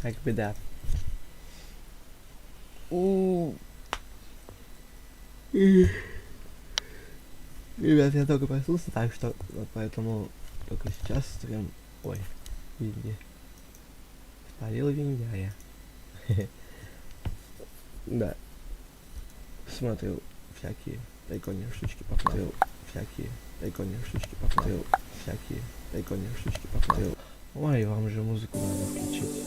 Как бы да. Ребят, я только проснулся, так что вот поэтому только сейчас стрим. Ой, Винди. Спалил Виндяя. Да. Смотрел всякие прикольные штучки, посмотрел всякие прикольные штучки, посмотрел всякие прикольные штучки, посмотрел. Ой, вам же музыку надо включить.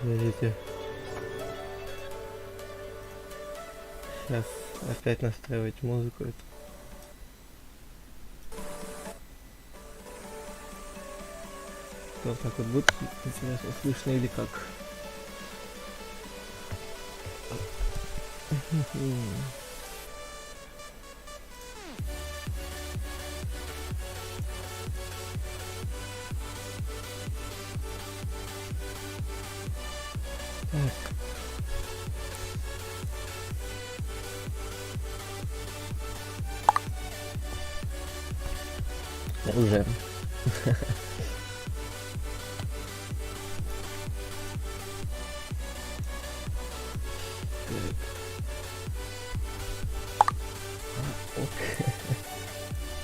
Видите? Сейчас опять настраивать музыку. Вот так вот будет интересно, слышно или как? Так. Уже.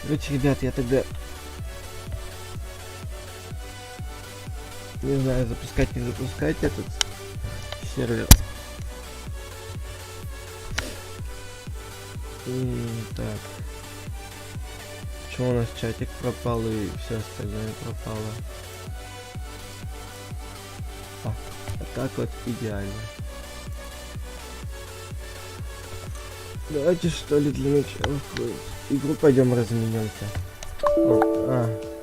Короче, ребят, я тогда не знаю, запускать, не запускать этот сервер. Так. Почему у нас чатик пропал и все остальное пропало? Вот так вот идеально. Давайте что ли для начала игру пойдем разменемся.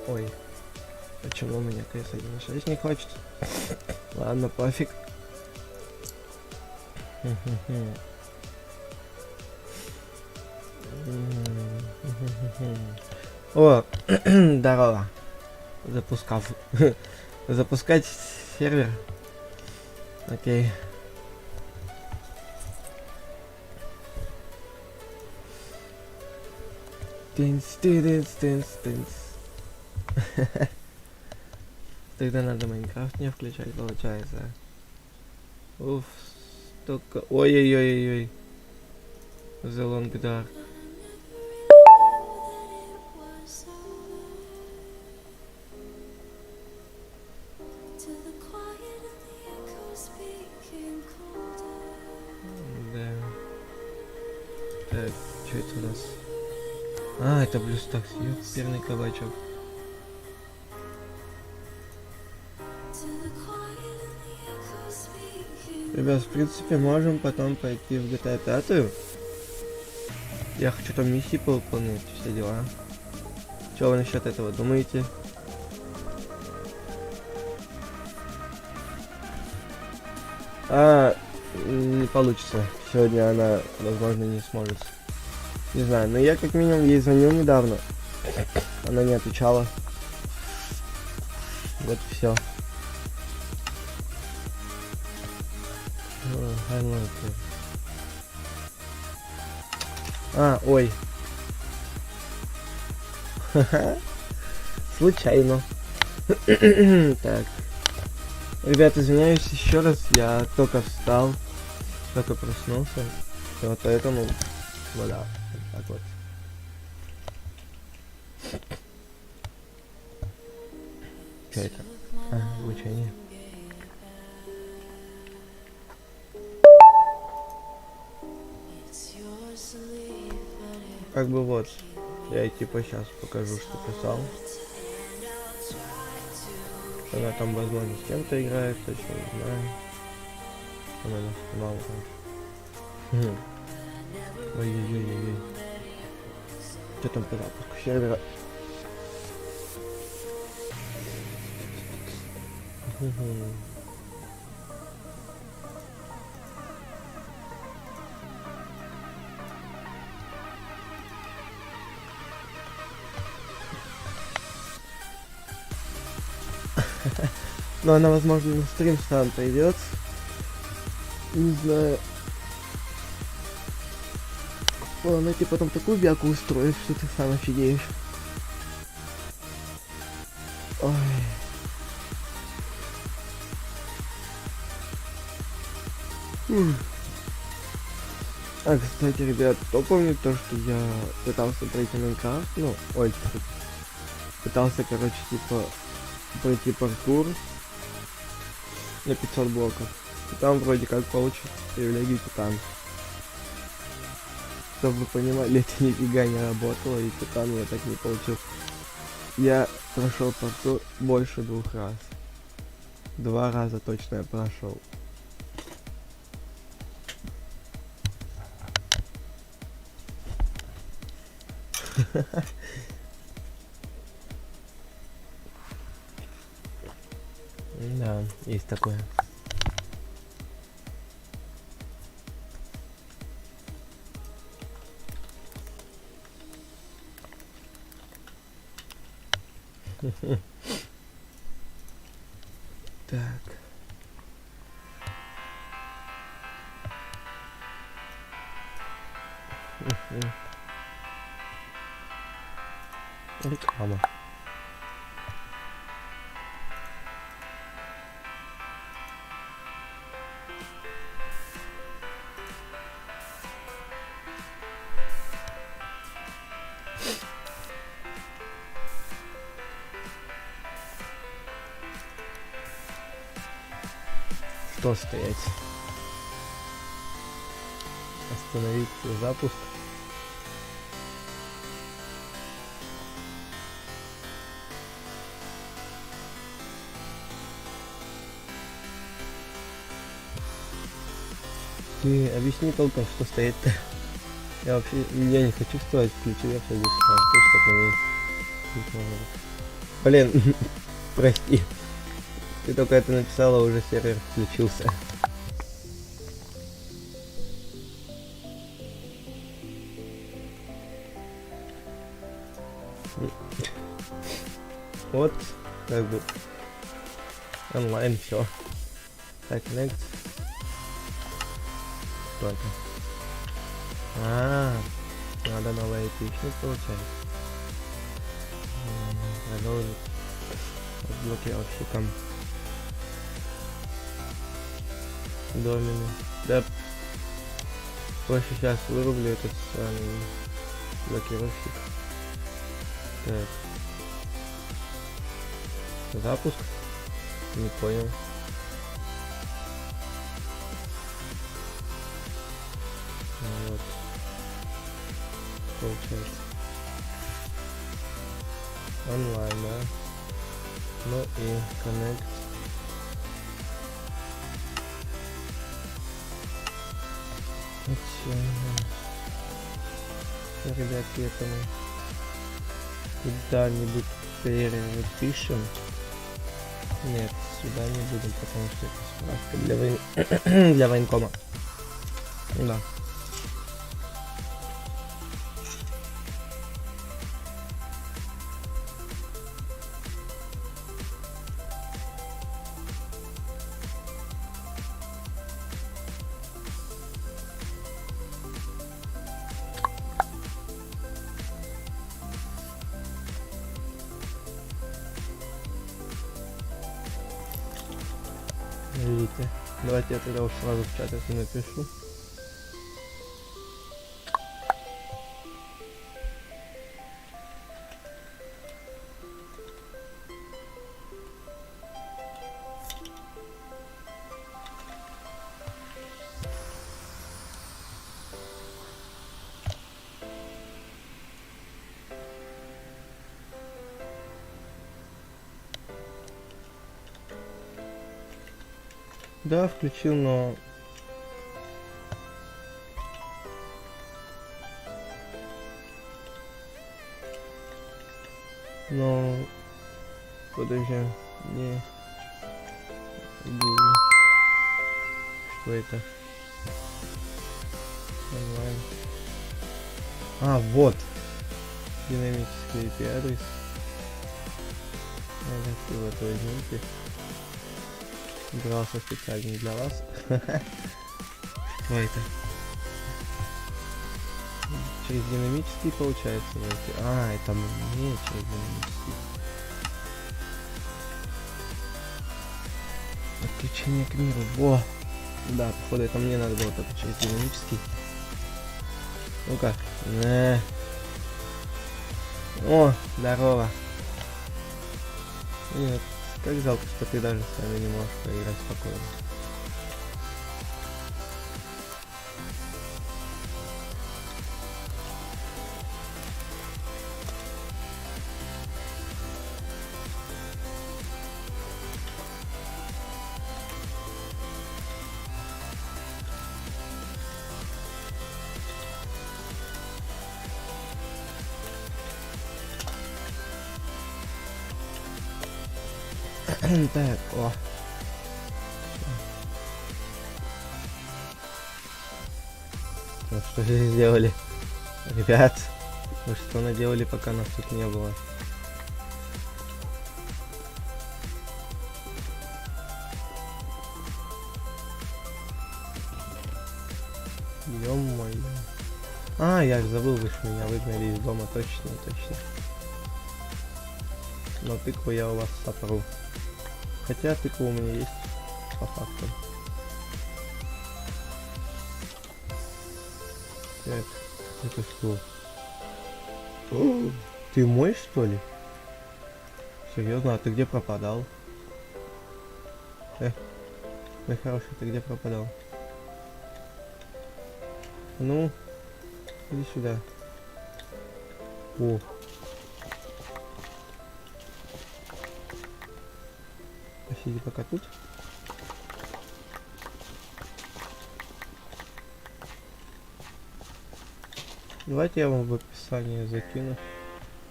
Ой. Почему у меня КС-1.6 не хочет? Ладно, пофиг. О, здорово. Запускать сервер. Окей. Тынц. Тогда надо Майнкрафт не включать, получается. Уф, столько... Ой-ой-ой-ой. The Long Dark. Да. Так, что это у нас? А, это BlueStacks, ёперный кабачок. Ребят, в принципе, можем потом пойти в GTA 5. Я хочу там миссии повыполнять, все дела. Что вы насчет этого думаете? Не получится. Сегодня она, возможно, не сможет. Не знаю, но я как минимум ей звонил недавно. Она не отвечала. Вот и все. Ой. Случайно. Так. Ребят, извиняюсь еще раз, я только встал, только проснулся. И вот поэтому, ну да, так вот. Что это? Обучение. Как бы вот, я типа сейчас покажу, что писал. Она там, возможно, с кем-то играет, точно не знаю. Она нас снимала, Ой-ой-ой-ой. Что там по запуску сервера? Но она, возможно, на стрим сам придет. Не знаю. Ладно, ты потом такую бяку устроишь, что ты сам офигеешь. Ой. А, кстати, ребят, кто помнит то, что я пытался пройти Майнкрафт? Ну, ой, пытался, короче, типа, пройти паркур на 500 блоков. И там вроде как получится привилегию Титан. Чтобы вы понимали, это нифига не работало, и Титан я так не получил. Я прошел паркур больше 2 раз. 2 раза точно я прошел. Да, есть такое. Так. Реклама. Что стоять? Остановить запуск. Ты объясни толком, что стоит-то. Я вообще, я не хочу вставать, включу, я все здесь чтобы блин, прости. Ты только это написала, уже сервер включился. Вот, как бы, онлайн, все. Так, next. Что это? Надо новая песня получать. Блокировщиком. Домены. Да. Больше сейчас вырублю этот самый блокировщик. Так. Запуск? Не понял. Вот. Получается. Онлайн, да. Ну и connect. Ребятки, это мы куда-нибудь перепишем. Нет, сюда не будем, потому что это справка для военкома. Да. Видите? Давайте я тогда уж сразу в чат это напишу. Да, включил, но Но... Подожди. Не... Гугл. Что это? Онлайн. А, вот. Динамический IP-адрес. Вот возьмите. Брался специально для вас. Что это? Через динамический получается войти. А, это мне через динамический. Подключение к миру. Во! Да, походу это мне надо было только через динамический. Ну-ка. О, здорово. Нет, как жалко, что ты даже с вами не можешь поиграть спокойно. Так, о. Ну, что же сделали? Ребят, вы что наделали, пока нас тут не было? Ё-моё. А, я же забыл, вы ж меня выгнали из дома, точно, точно. Но тыкву я у вас сопру. Хотя тыква у меня есть, по факту. Так, это что? О, ты мой, что ли? Серьезно, а ты где пропадал? Мой хороший, ты где пропадал? Ну, иди сюда. О. Посиди пока тут. Давайте я вам в описании закину.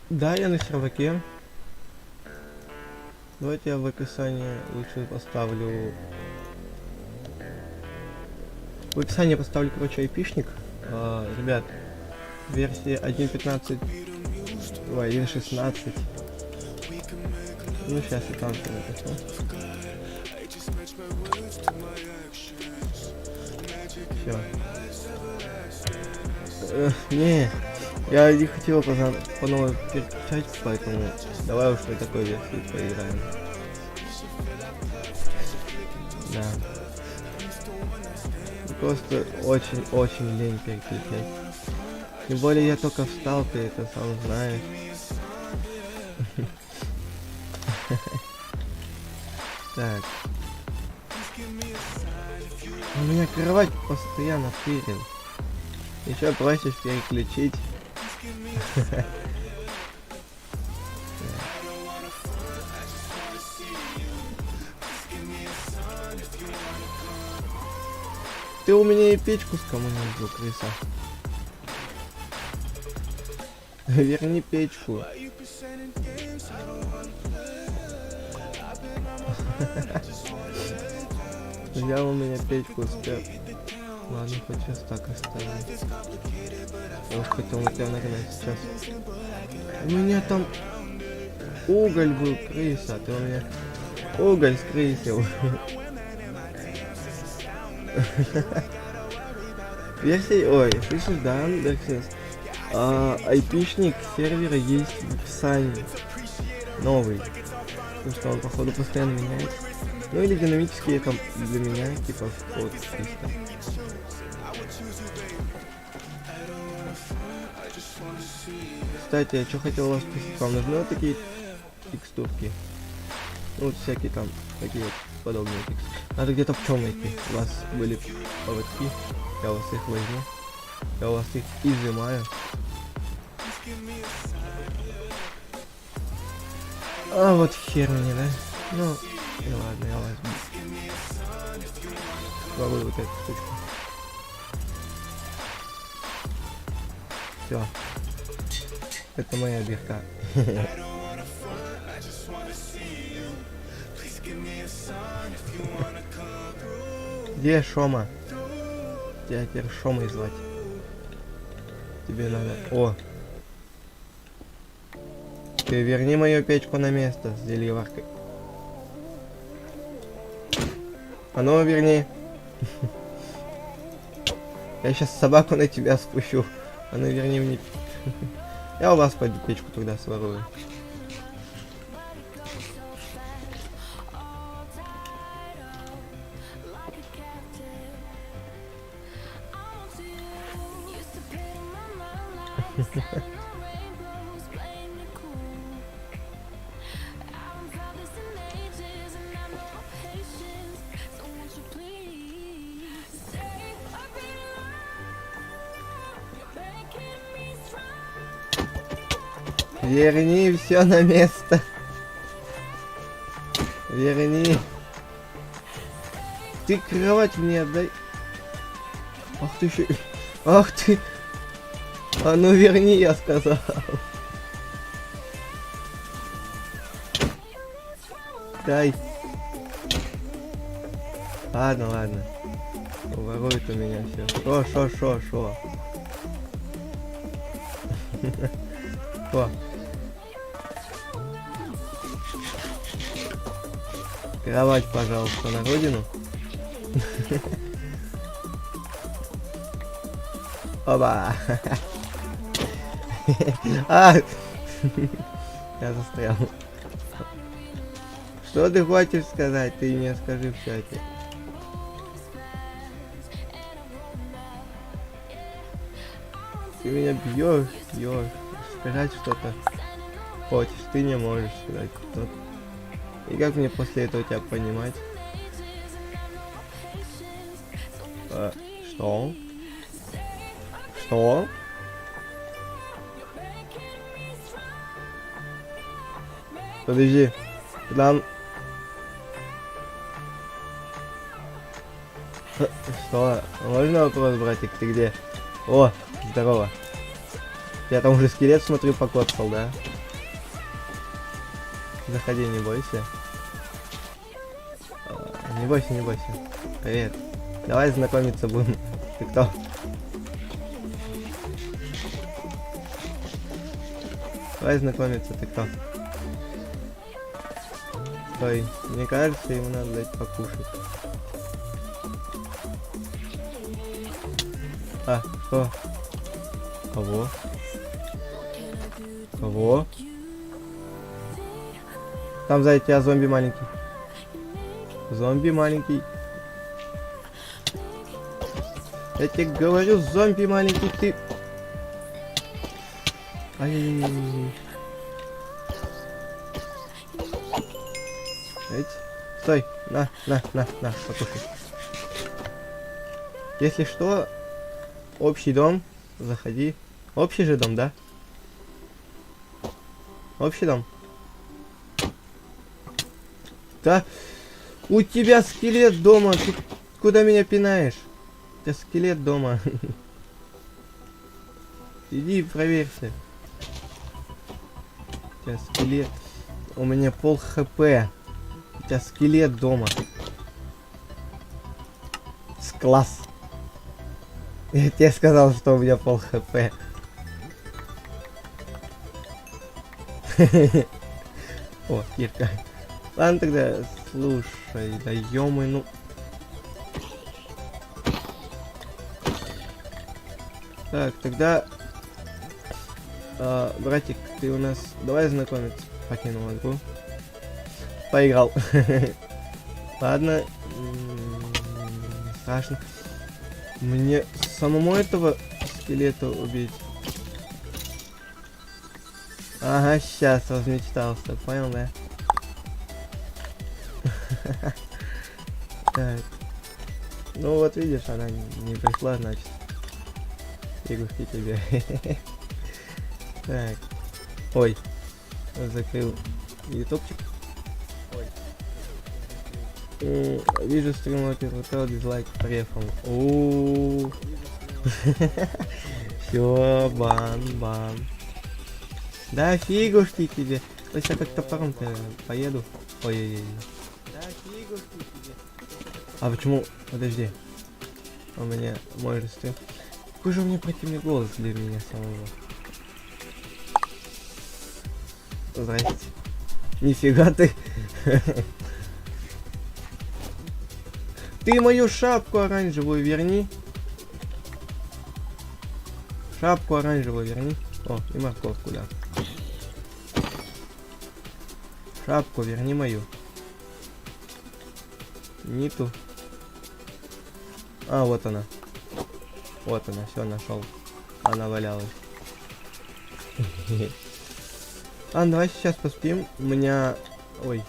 Да, я на серваке. Давайте я в описании лучше поставлю... В описании поставлю, короче, айпишник. Ребят, версия 1.15... Ой, 1.16. Ну, сейчас и там все напишу. Все. Не, я не хотел по новой переключать, поэтому давай уж на такой версии поиграем. Да. Просто очень лень переключать. Тем более я только встал, ты это сам знаешь. Так. У меня кровать постоянно перед. Еще просишь переключить. Ты у меня и печку скоммунизил, крыса. Верни печку. Взял у меня печку, спер. Ладно, хоть сейчас так оставим. Я уж хотел на тебя нагнать сейчас. У меня там уголь был, крыса, ты у меня уголь скрысил. Версия, ой, слышишь, да, Дексис? Айпишник сервера есть в описании. Новый. Потому что он, походу, постоянно меняется. Ну или динамический, это для меня, типа, вот, чисто. Кстати, я что хотел вас спросить, вам нужны вот такие текстурки? Ну, вот всякие там, такие вот подобные текстурки. Надо где-то в чем найти. У вас были поводки, я у вас их возьму. Я у вас их изымаю. А вот херни, да? Ну ладно, я возьму. Попробую вот эту штучку. Все. Это моя бирка. Где Шома? Тебя теперь Шомой звать. Тебе надо... О! Ты верни мою печку на место с зельеваркой. А ну, верни. Я сейчас собаку на тебя спущу. А ну, верни мне. Я у вас пойду печку туда сворую. Верни все на место. Верни. Ты кровать мне отдай. Ах ты еще. Ах ты. А ну верни, я сказал. Дай. Ладно, ладно. Ворует у меня все. Шо. О. Кровать, пожалуйста, на родину. Оба. А! Я застрял. Что ты хочешь сказать? Ты мне скажи в чате. Ты меня бьешь. Сказать что-то хочешь, ты не можешь сказать что-то. И как мне после этого тебя понимать? Что? Что? Подожди. Там... Что? Можно вопрос, братик, ты где? О, здорово. Я там уже скелет, смотрю, покоцал, да? Заходи, не бойся. Не бойся. Привет. Давай знакомиться будем. Ты кто? Давай знакомиться, ты кто? Стой, мне кажется, ему надо дать покушать. А, что? Кого? Кого? Там сзади тебя зомби маленький. Зомби маленький. Я тебе говорю, зомби маленький, ты... Ай-яй-яй-яй. Стой, на, покушай. Если что, общий дом, заходи. Общий же дом, да? Общий дом. Да, у тебя скелет дома, ты куда меня пинаешь? У тебя скелет дома. Иди проверься. У тебя скелет. У меня пол хп. У тебя скелет дома. Класс. Я тебе сказал, что у меня пол хп. О, кирка. Ладно тогда, слушай, да ё-моё, ну... Так, тогда... братик, ты у нас... Давай знакомиться. Покинул игру. Поиграл. Ладно. Не страшно. Мне самому этого скелета убить. Ага, сейчас размечтался, понял, да? Так. Ну вот видишь, она не пришла, значит. Фигушки тебе. Так. Ой. Закрыл ютубчик. Ой. Вижу стрим первого дизлайк по рефам. Все, бан. Да фигушки тебе. То есть я как топором-то поеду. Ой-ой-ой. Да фигушки тебе. А почему? Подожди. У меня мой стрим. Какой же у меня противный голос для меня самого. Здрасте. Нифига ты. Ты мою шапку оранжевую верни. Шапку оранжевую верни. О, и морковку, да. Шапку верни мою. Не ту. А, вот она. Вот она, все, нашел. Она валялась. Ладно, давай сейчас поспим. У меня... Ой.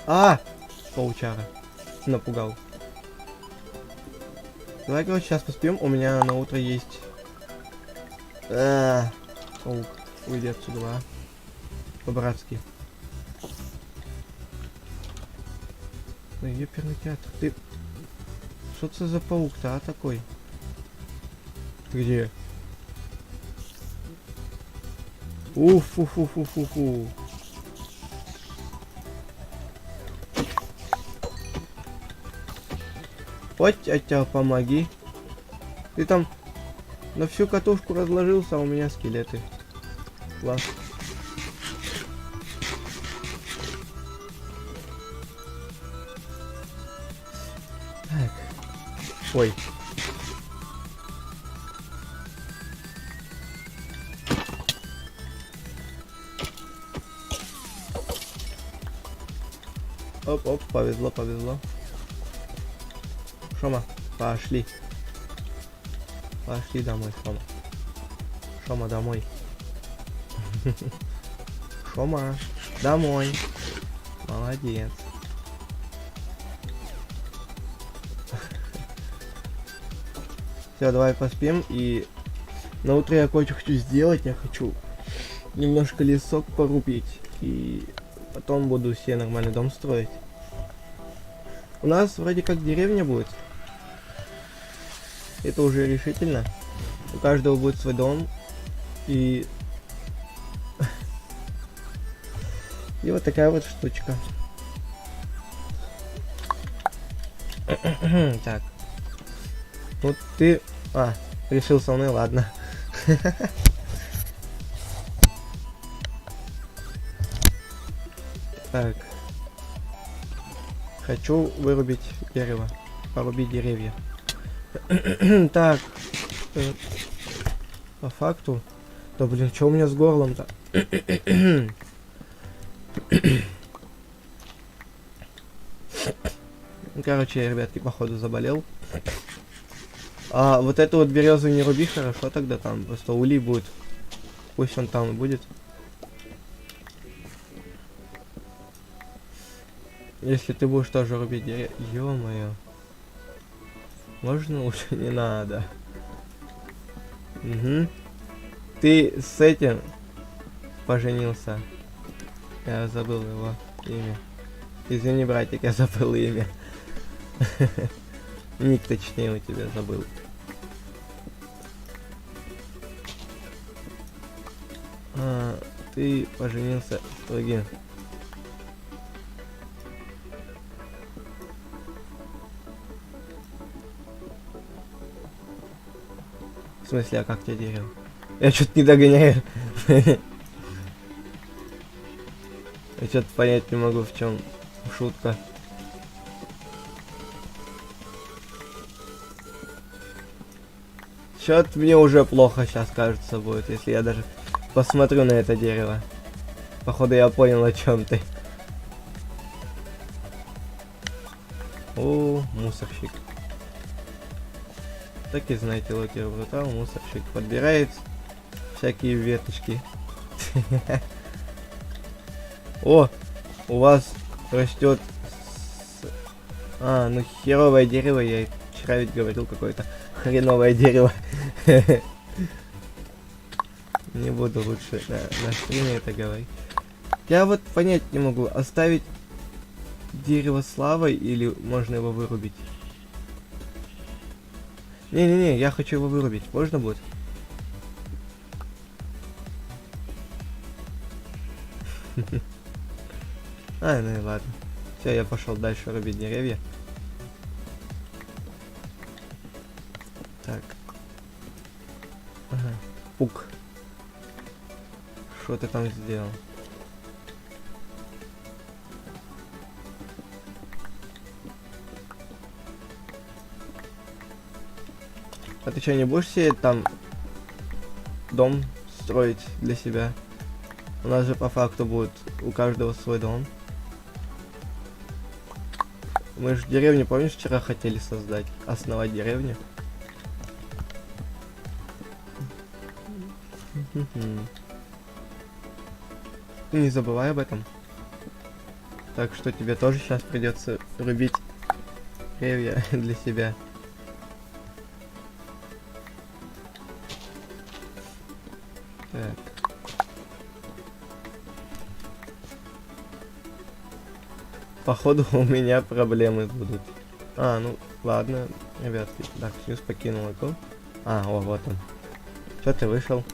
А! Паучара. Напугал. Давай, короче, сейчас поспим. У меня на утро есть... Паук. Уйди отсюда, а. По-братски. Ну, ёперный театр. Ты... Что это за паук-то, а, такой? Ты где? Уф-фу-фу-фу-фу-фу. Вот, тятя, помоги. Ты там на всю катушку разложился, а у меня скелеты. Класс. Так. Ой. Оп-оп, повезло, повезло. Шома, пошли. Пошли домой, Шома. Шома, домой. Шома, домой. Молодец. Все, давай поспим. И на утро я кое-что хочу сделать. Я хочу немножко лесок порубить. И потом буду себе нормальный дом строить. У нас вроде как деревня будет. Это уже решительно. У каждого будет свой дом. И... И вот такая вот штучка. Так. Вот ты... А, решил со мной, ладно. Так. Хочу вырубить дерево. Порубить деревья. Так. По факту. Да блин, что у меня с горлом-то? Короче, ребятки, походу заболел. А вот эту вот березу не руби, хорошо тогда там. Просто улей будет. Пусть он там и будет. Если ты будешь тоже рубить деревья... Ё-моё. Можно лучше не надо. Угу. Ты с этим поженился. Я забыл его имя. Извини, братик, я забыл имя. Ник, точнее, у тебя забыл. А, ты поженился с другим. В смысле, а как тебе дерево? Я что-то не догоняю. Я что-то понять не могу, в чем шутка. Чё-то мне уже плохо сейчас кажется будет, если я даже посмотрю на это дерево. Походу я понял, о чем ты. О, мусорщик. Так и знаете, Локер Брутал, мусорщик подбирает всякие веточки. О, у вас растет... А, ну херовое дерево, я вчера ведь говорил, какое-то хреновое дерево. Не буду лучше на стриме это говорить. Я вот понять не могу, оставить дерево славой или можно его вырубить? Не-не-не, я хочу его вырубить. Можно будет? А, ну и ладно. Все, я пошел дальше рубить деревья. Пук. Что ты там сделал? А ты что, не будешь себе там дом строить для себя? У нас же по факту будет у каждого свой дом. Мы же деревню, помнишь, вчера хотели создать? Основать деревню. Ты не забывай об этом. Так что тебе тоже сейчас придется рубить деревья для себя. Так. Походу у меня проблемы будут. А, ну ладно, ребятки. Так, Сьюз покинул игру. А, о, вот он. Чё ты вышел?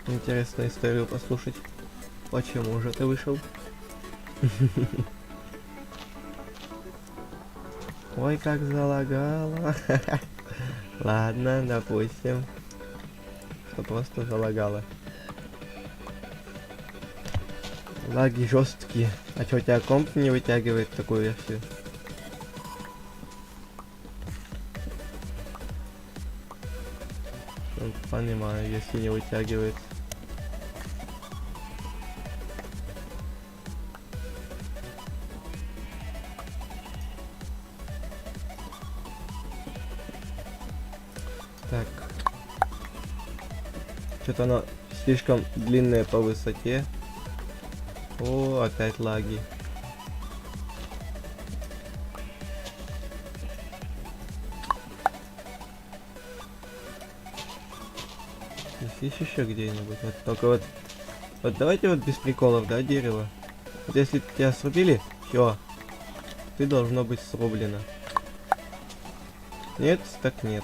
Интересную историю послушать. Почему же ты вышел? Ой, как залагало. Ладно, допустим. Что просто залагало. Лаги жесткие. А что, у тебя комп не вытягивает такую версию? Ну, понимаю, если не вытягивает. Так. Что-то оно слишком длинное по высоте. О, опять лаги. Здесь есть еще где-нибудь? Вот, только вот давайте вот без приколов, да, дерево. Вот если тебя срубили, все, ты должно быть срублено. Нет, так нет.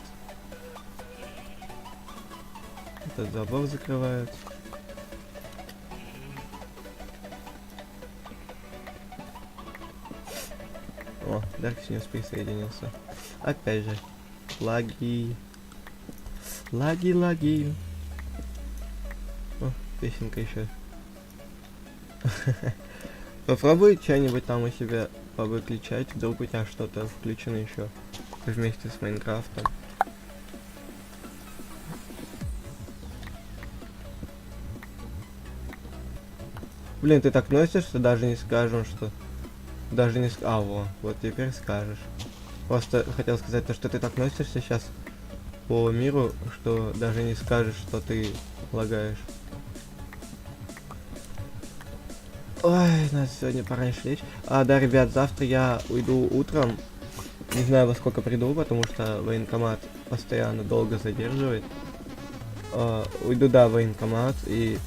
Этот забор закрывают. О, Dark News присоединился. Опять же. Лаги. Лаги. О, песенка еще. Попробуй что-нибудь там у себя повыключать. Вдруг у тебя что-то включено еще. Вместе с Майнкрафтом. Блин, ты так носишься, даже не скажем, что... Даже не... А, вот теперь скажешь. Просто хотел сказать то, что ты так носишься сейчас по миру, что даже не скажешь, что ты лагаешь. Ой, надо сегодня пораньше лечь. А, да, ребят, завтра я уйду утром. Не знаю, во сколько приду, потому что военкомат постоянно долго задерживает. Уйду, да, в военкомат и...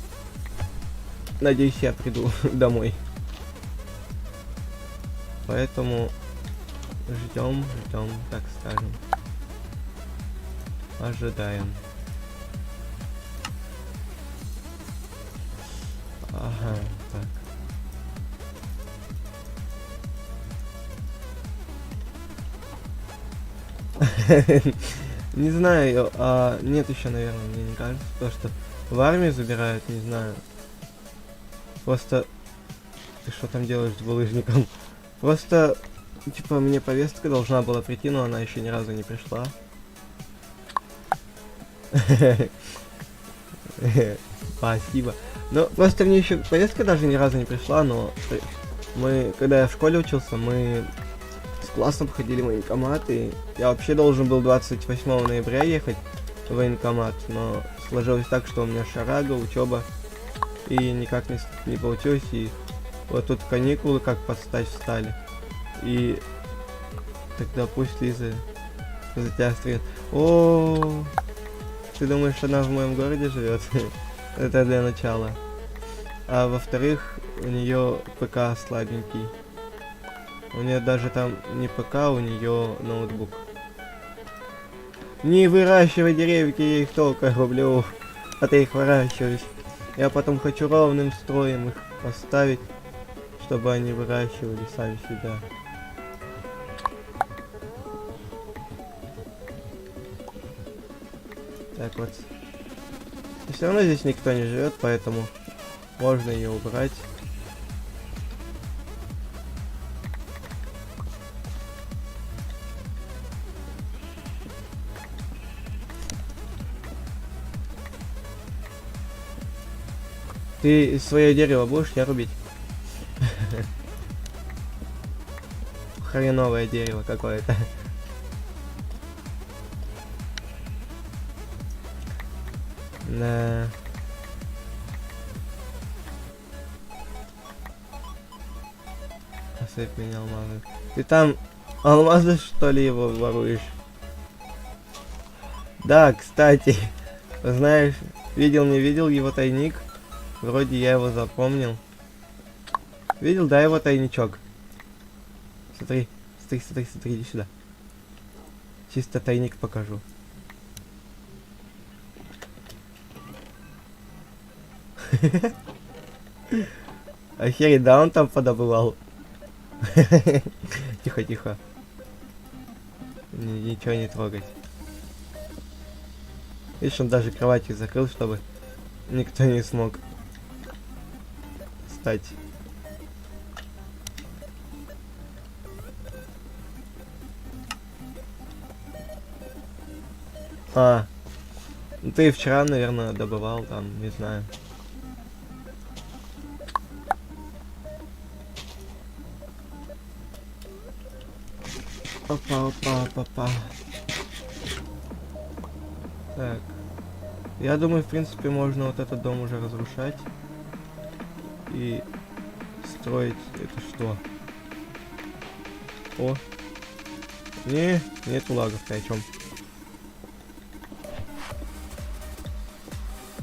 Надеюсь, я приду домой. Поэтому ждем, так скажем. Ожидаем. Ага, так. Не знаю, нет еще, наверное, мне не кажется, то, что в армию забирают, не знаю. Просто... Ты что там делаешь с булыжником? Просто, типа, мне повестка должна была прийти, но она еще ни разу не пришла. Спасибо. Ну, просто мне еще повестка даже ни разу не пришла, но мы, когда я в школе учился, мы с классом ходили в военкомат, и я вообще должен был 28 ноября ехать в военкомат, но сложилось так, что у меня шарага, учеба, и никак не получилось, и вот тут каникулы как под стать встали. И тогда пусть Лиза за тебя стрелит. О, ты думаешь, она в моем городе живет? Это для начала. А во-вторых, у нее ПК слабенький. У нее даже там не ПК, у нее ноутбук. Не выращивай деревья, я их только рублю. А ты их выращиваешь. Я потом хочу ровным строем их поставить, чтобы они выращивали сами себя. Так вот. И все равно здесь никто не живет, поэтому можно ее убрать. Ты свое дерево будешь не рубить? Хреновое дерево какое-то. Да. Осыпь меня алмазы. Ты там алмазы, что ли, его воруешь? Да, кстати, знаешь, видел, не видел его тайник? Вроде я его запомнил. Видел, да, его тайничок? Смотри, смотри, смотри, смотри, иди сюда. Чисто тайник покажу. Охереть, да, он там подобывал. Тихо, тихо. Ничего не трогать. Видишь, он даже кроватью закрыл, чтобы никто не смог встать. А, ну ты вчера, наверное, добывал там, не знаю. Опа, опа, опа. Так. Я думаю, в принципе, можно вот этот дом уже разрушать. И строить это что? О. Нету лагов, ты о чем?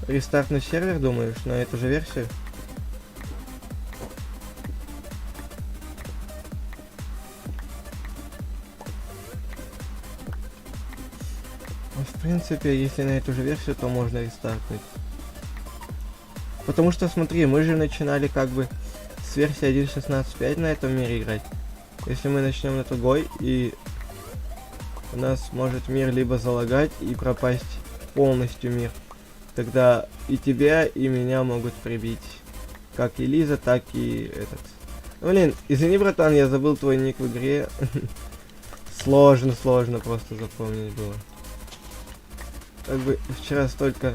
Рестартный сервер, думаешь, на эту же версию? В принципе, если на эту же версию, то можно рестартнуть. Потому что, смотри, мы же начинали как бы с версии 1.16.5 на этом мире играть. Если мы начнем на другой, и у нас может мир либо залагать и пропасть полностью мир, тогда и тебя, и меня могут прибить. Как и Лиза, так и этот. Ну, блин, извини, братан, я забыл твой ник в игре. Сложно просто запомнить было. Как бы вчера столько...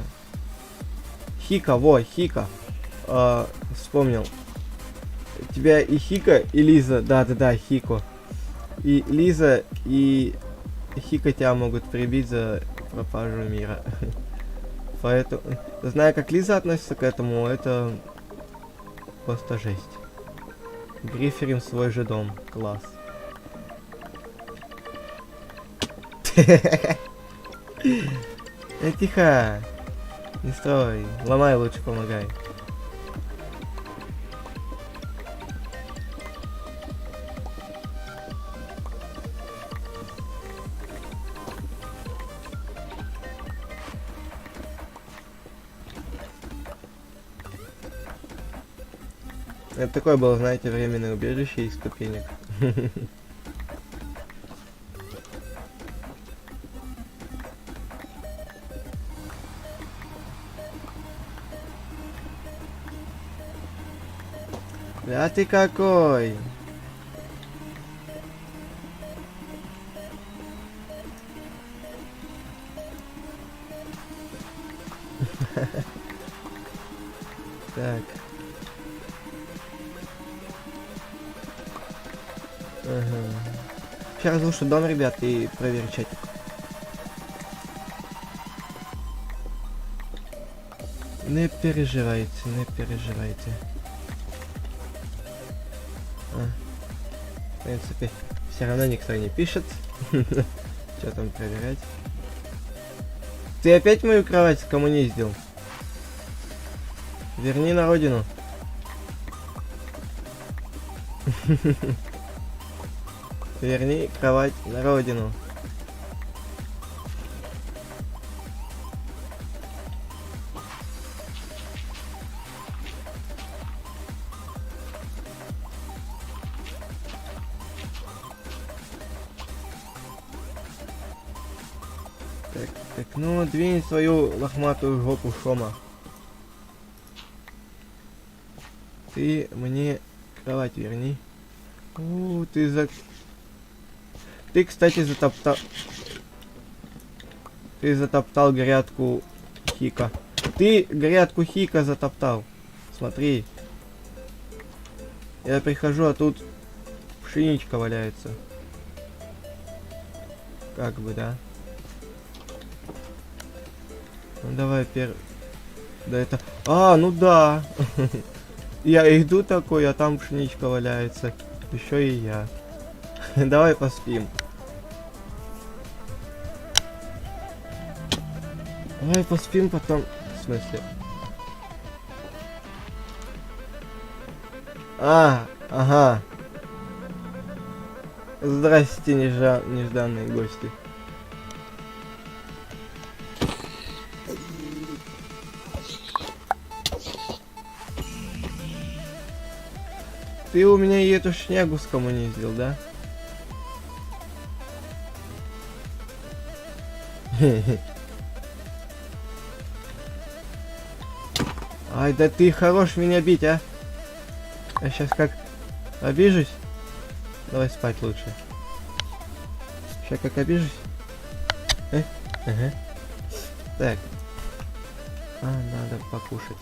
Хика, Хика. Вспомнил. У тебя и Хика, и Лиза. Да, Хико. И Лиза, и Хика тебя могут прибить за пропажу мира. Поэтому, зная, как Лиза относится к этому, это просто жесть. Гриферим свой же дом. Класс. Тихо. Не строй. Ломай, лучше помогай. Это такое было, знаете, временное убежище из ступенек. Да ты какой! Так. Ага. Сейчас разрушу дом, ребят, и проверю чатик. Не переживайте, не переживайте. В принципе, все равно никто не пишет. Что там проверять? Ты опять мою кровать кому не ездил? Верни на родину. Верни кровать на родину. Так, ну двинь свою лохматую жопу, Шома. Ты мне кровать верни. Ты, кстати, затоптал... Ты затоптал грядку Хика. Ты грядку Хика затоптал. Смотри. Я прихожу, а тут пшеничка валяется. Как бы, да? Ну давай Да это... А, ну да. Я иду такой, а там пшеничка валяется. Еще и я. Давай поспим. Давай поспим потом. В смысле? Ага. Здрасте, нежданные гости. Ты у меня и эту шнягу скоммуниздил, да? Ай, да ты хорош меня бить, а? Я сейчас как обижусь. Давай спать лучше. Сейчас как обижусь. Ага. Так. Надо покушать.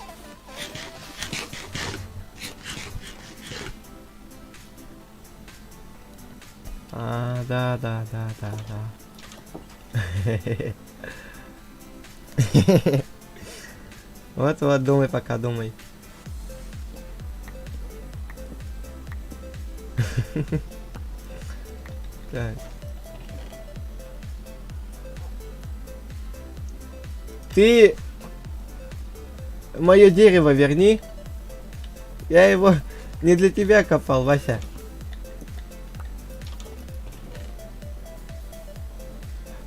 Да. Вот, думай пока, думай. Так. Ты мое дерево верни. Я его не для тебя копал, Вася.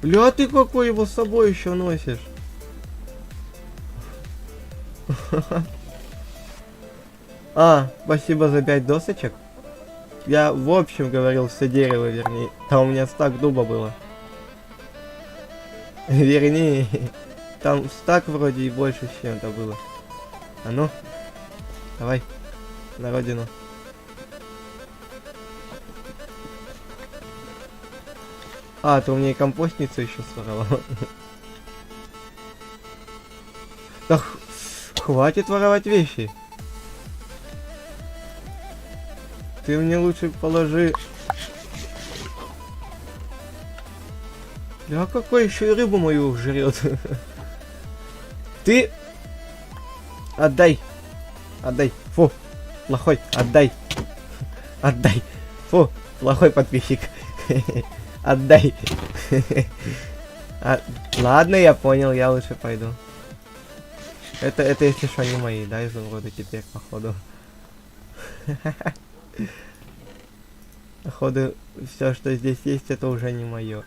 Бля, ты какой его с собой еще носишь? Спасибо за 5 досочек. Я в общем говорил все дерево верни. Там у меня стак дуба было. Верни. Там стак вроде и больше с чем-то было. А ну, давай, на родину. Ты у меня и компостницу еще своровал. Да хватит воровать вещи. Ты мне лучше положи. Да какой еще и рыбу мою жрет. Ты отдай. Фу, плохой, отдай. Фу, плохой подписчик. Отдай. Ладно, я понял, я лучше пойду. Это если что не мои, да, изумруды теперь, походу. Походу, все, что здесь есть, это уже не мое.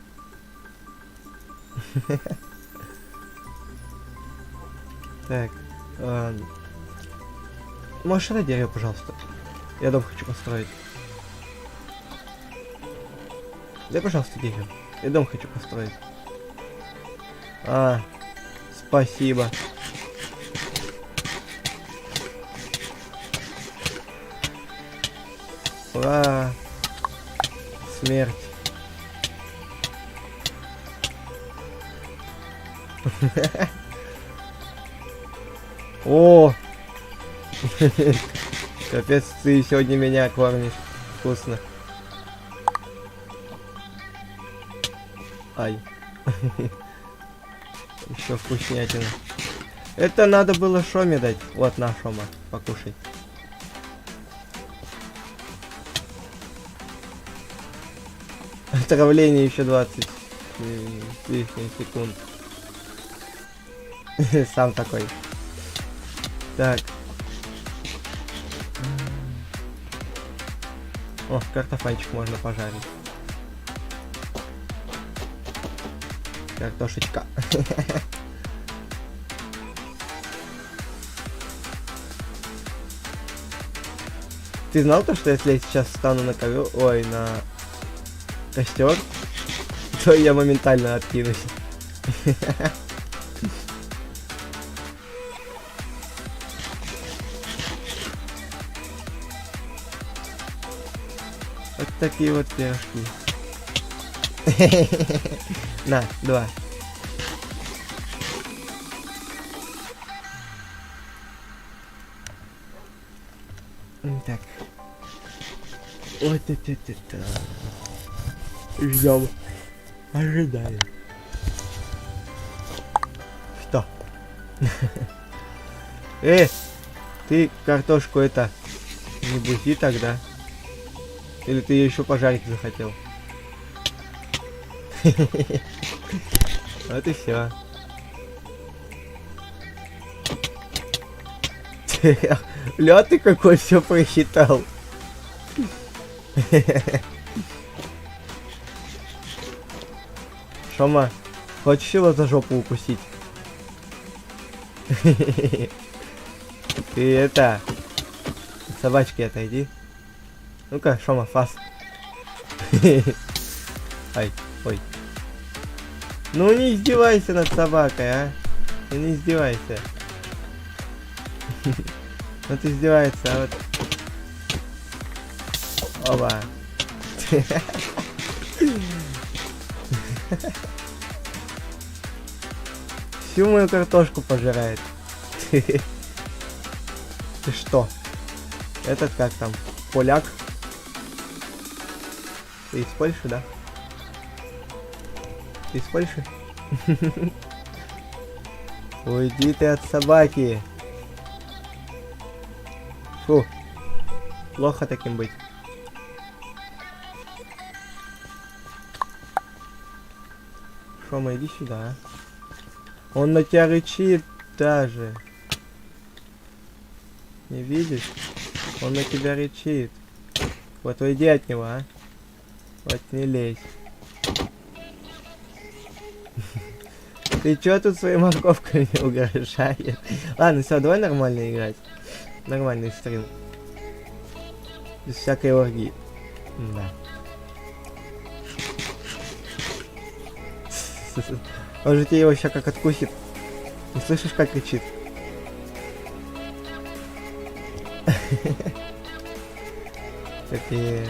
Так. Можешь это дерево, пожалуйста? Я дом хочу построить. Дай, пожалуйста, дерево. Я дом хочу построить. Спасибо. Ура! Смерть. О! Капец, ты сегодня меня кормишь. Вкусно. Ай. Еще вкуснятина. Это надо было Шоме дать. Вот на, Шома, покушай. Отравление еще 20 лишних секунд. Сам такой. Так. О, картофанчик можно пожарить. Картошечка. Ты знал то, что если я сейчас встану на ковер, ой, на костер, то я моментально откинусь. Вот такие вот пирожки. На, 2. Так. Вот это. Ждем. Ожидаем. Что? Ты картошку это не бузи тогда. Или ты ее еще пожарить захотел? Вот и все. Лед ты какой все просчитал. Шома, хочешь его за жопу укусить? Ты это... От собачки отойди. Ну-ка, Шома, фас. Ай, ой. Ну не издевайся над собакой, а. Ты не издевайся. Ну ты издевается, а вот... Оба. Всю мою картошку пожирает. Ты что? Этот как там? Поляк? Ты из Польши, да? Ты из Польши? Уйди ты от собаки. Фу. Плохо таким быть. Шома, иди сюда. Он на тебя рычит даже. Не видишь? Он на тебя рычит. Вот уйди от него, а. Вот не лезь. Ты чё тут своей морковкой не угрожаешь? Ладно, все, давай нормально играть. Нормальный стрим. Без всякой оргии. Да. Он же тебе его сейчас как откусит. Не слышишь, как кричит? Капец.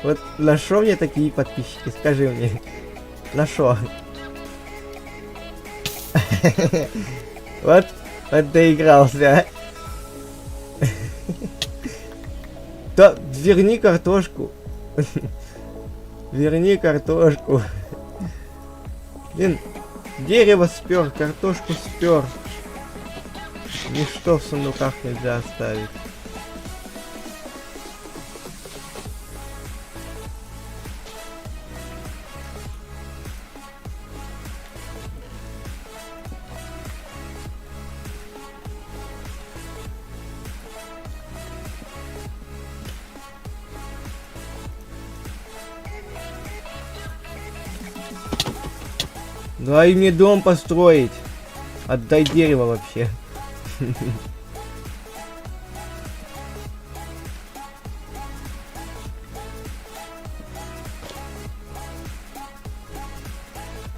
Вот на шо мне такие подписчики? Скажи мне. На шо? Вот доигрался. Да, верни картошку. Верни картошку. Блин, дерево спер, картошку спер. Ничто в сундуках нельзя оставить. Дай мне дом построить. Отдай дерево вообще.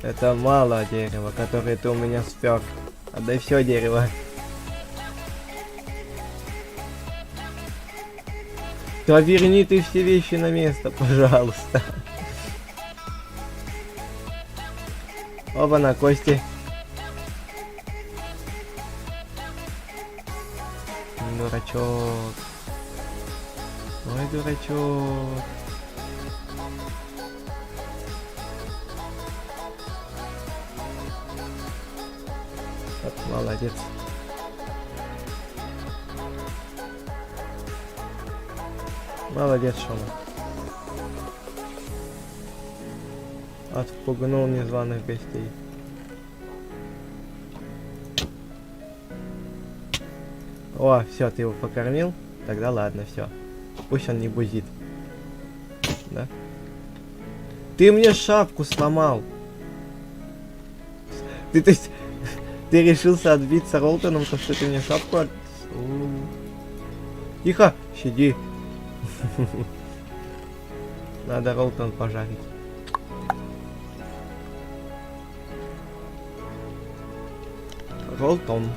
Это мало дерева, которое ты у меня спер. Отдай все дерево. Да верни ты все вещи на место, пожалуйста. Оба-на, кости. Дурачок. Ой, дурачок. Вот, молодец. Молодец, Шома. Отпугнул незваных гостей. О, все, ты его покормил? Тогда ладно, все. Пусть он не бузит. Да? Ты мне шапку сломал. Ты, то есть, ты решился отбиться Ролтоном, то что ты мне шапку от... Тихо, сиди. Надо Ролтон пожарить. Ролтон.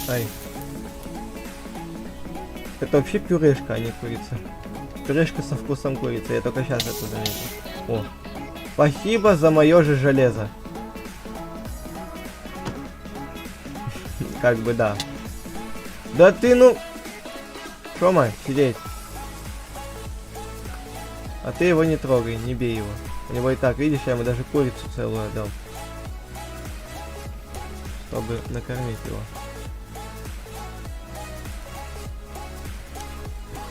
Ай. Это вообще пюрешка, а не курица. Пюрешка со вкусом курицы. Я только сейчас это заметил. О. Спасибо за мое же железо. Как бы да. Да ты ну... Шо, мать, сидеть? А ты его не трогай, не бей его. У него и так, видишь, я ему даже курицу целую отдал. Чтобы накормить его.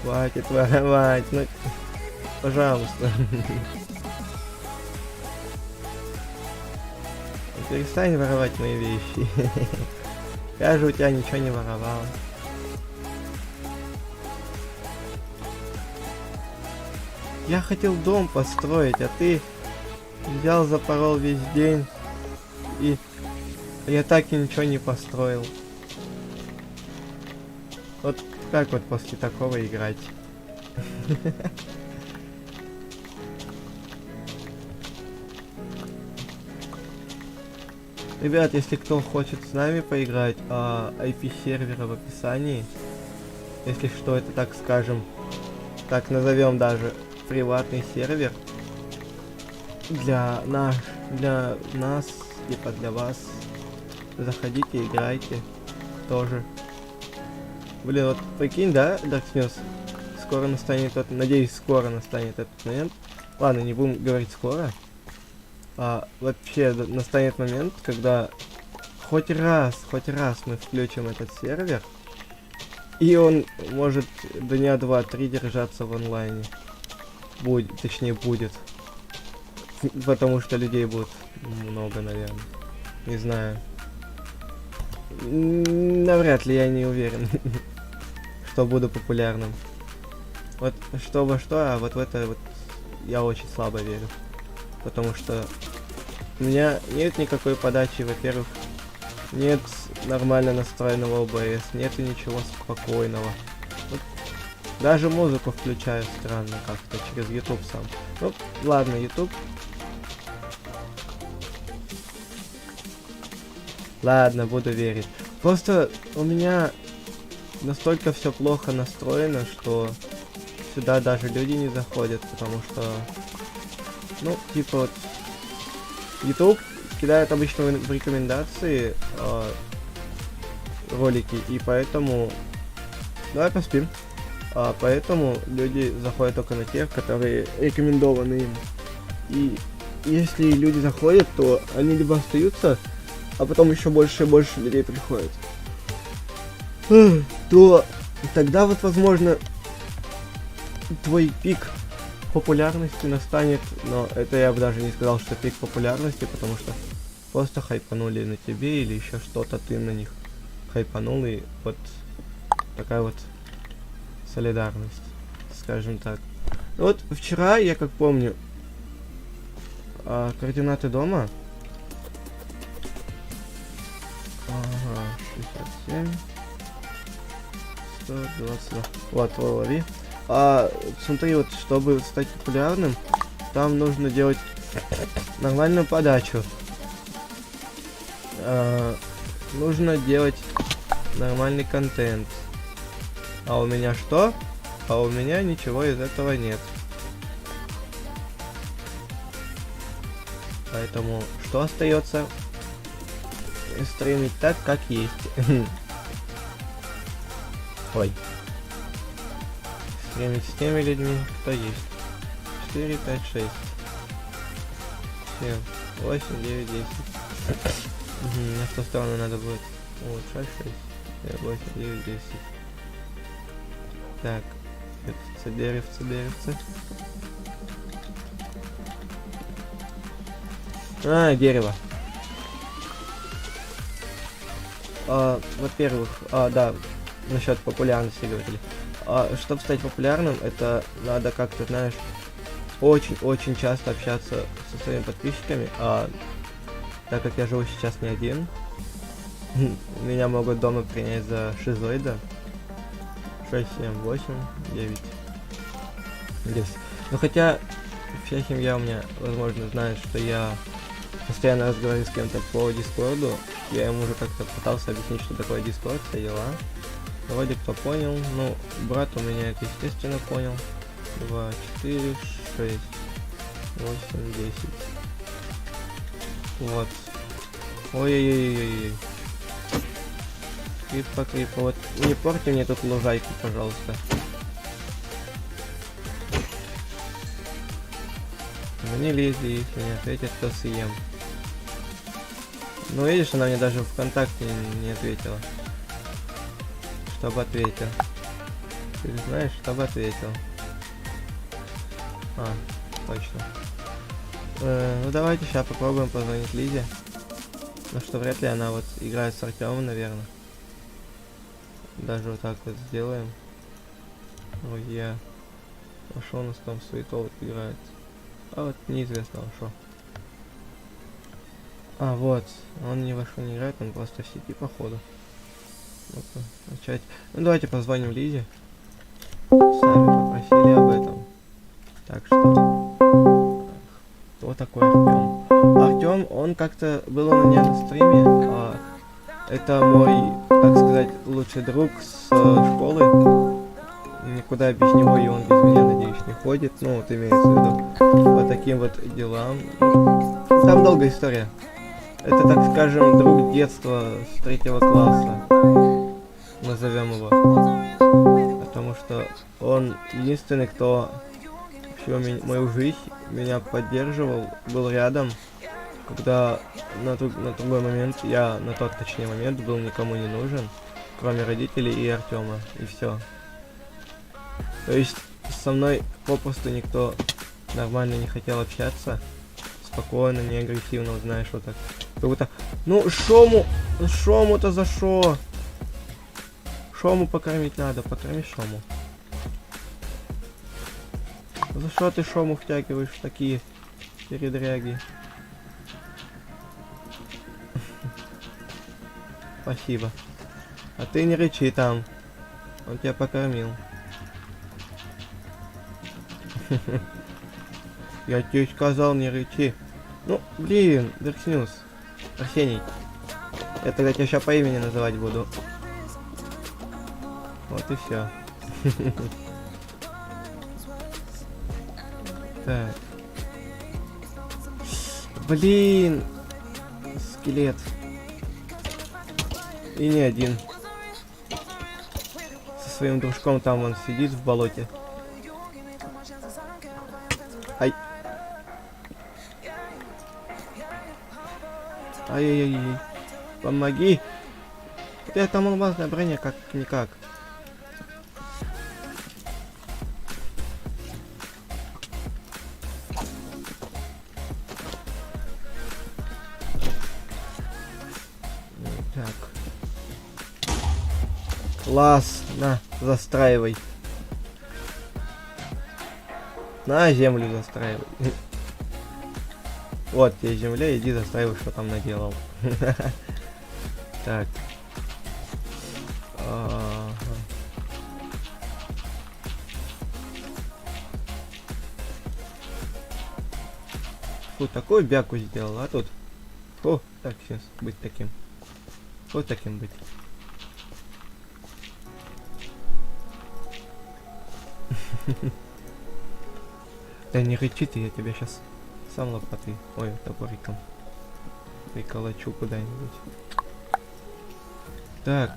Хватит воровать, ну... Пожалуйста. Перестань воровать мои вещи. Я же у тебя ничего не воровал. Я хотел дом построить, а ты взял, запорол весь день. И я так и ничего не построил. Вот как вот после такого играть? Ребят, если кто хочет с нами поиграть, IP сервера в описании. Если что, это, так скажем, так назовем даже приватный сервер для нас, типа для вас. Заходите, играйте тоже. Блин, вот прикинь, да, Dark News? Скоро настанет тот, надеюсь, скоро настанет этот момент. Ладно, не будем говорить скоро. Вообще настанет момент, когда хоть раз мы включим этот сервер, и он может дня 2-3 держаться в онлайне. Будет. Потому что людей будет много, наверное. Не знаю. Навряд ли, я не уверен, что буду популярным. Вот что во что, а вот в это вот я очень слабо верю. Потому что у меня нет никакой подачи, во-первых, нет нормально настроенного OBS, нету ничего спокойного. Вот даже музыку включаю странно как-то через YouTube сам. Ну, ладно, YouTube. Ладно, буду верить. Просто у меня настолько все плохо настроено, что сюда даже люди не заходят, потому что, ну, типа вот, YouTube кидает обычно в рекомендации ролики, и поэтому... Давай поспим. Поэтому люди заходят только на тех, которые рекомендованы им. И если люди заходят, то они либо остаются, а потом еще больше и больше людей приходит. То тогда вот, возможно, твой пик популярности настанет, но это я бы даже не сказал, что пик популярности, потому что просто хайпанули на тебе или еще что-то, ты на них хайпанул, и вот такая вот солидарность, скажем так. Ну вот вчера, я как помню, координаты дома. Ага, 67 122. Вот, лови. Смотри, вот, чтобы стать популярным, там нужно делать нормальную подачу. Нужно делать нормальный контент. А у меня что? А у меня ничего из этого нет. Поэтому что остается? Стримить так, как есть. Ой. Стримить с теми людьми, кто есть. 4, 5, 6. 7, 8, 9, 10. На что сторону надо будет улучшать 6, 8, 9, 10. Так. Деревце. Дерево. Во-первых, да, насчет популярности говорили. Чтобы стать популярным, это надо как-то, знаешь, очень часто общаться со своими подписчиками. Так как я живу сейчас не один, меня могут дома принять за шизоида. 6, 7, 8, 9, 10. Ну хотя вся семья у меня, возможно, знает, что я постоянно разговариваю с кем-то по Дискорду. Я ему уже как-то пытался объяснить, что такое Дискорд, все дела. Вроде кто понял. Ну, брат у меня это естественно понял. 2, 4, 6, 8, 10. Вот. Ой-ой-ой-ой-ой. Крипа. Вот не порти мне тут лужайку, пожалуйста. Ну не лезли, если не ответят, то съем. Ну видишь, она мне даже ВКонтакте не ответила. Чтобы ответил. Ты знаешь, чтобы ответил. А, точно. Ну давайте сейчас попробуем позвонить Лизе. Ну что, вряд ли она вот играет с Артемом, наверное. Даже вот так вот сделаем. Ой, я. А что у нас там Светов играет? А вот неизвестно, что. А, вот. Он ни во что не играет, он просто в сети, походу. Ну-ка, начать. Ну давайте позвоним Лизе. Сами попросили об этом. Так что. Кто такой Артем? Артем, он как-то был у меня на стриме. Это мой, так сказать, лучший друг с школы. Никуда без него и он без меня, надеюсь, не ходит. Ну, вот имеется в виду по таким вот делам. Там долгая история. Это, так скажем, друг детства с 3-го класса. Назовем его. Потому что он единственный, кто всю мою жизнь меня поддерживал, был рядом. Когда на другой момент, на тот, точнее, момент был никому не нужен, кроме родителей и Артема, и все. То есть со мной попросту никто нормально не хотел общаться, спокойно, не агрессивно, вот знаешь, вот так. Как будто, ну шому-то за шо? Шому покормить надо, покорми шому. За что ты шому втягиваешь в такие передряги? Спасибо. А ты не рычи там. Он тебя покормил. Я тебе сказал, не рычи. Ну, блин, Деркснюс. Арсений. Я тогда тебя сейчас по имени называть буду. Вот и все. Так. Блин. Скелет. И не один. Со своим дружком там он сидит в болоте. Ай. Ай-яй-яй. Помоги. Я там алмазная броня, как-никак. Так. Класс. На, застраивай. На землю застраивай. Вот тебе земля, иди застраивай, что там наделал. Так. Фу, такую бяку сделал, а тут. Фу, так сейчас быть таким. Вот таким быть. Да не рычи ты, я тебя сейчас сам лопатой, ой, топориком приколочу куда-нибудь. Так,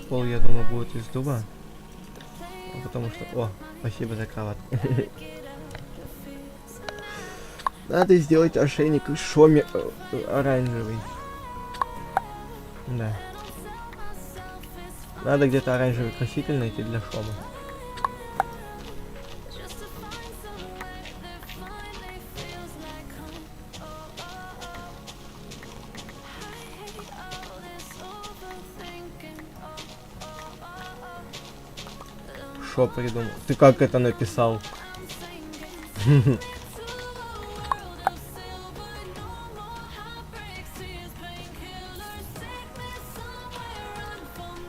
пол, я думаю, будет из дуба. Потому что... О, спасибо за кровать. Надо сделать ошейник из шоми оранжевый. Да. Надо где-то оранжевый краситель найти для шома. Шо придумал? Ты как это написал?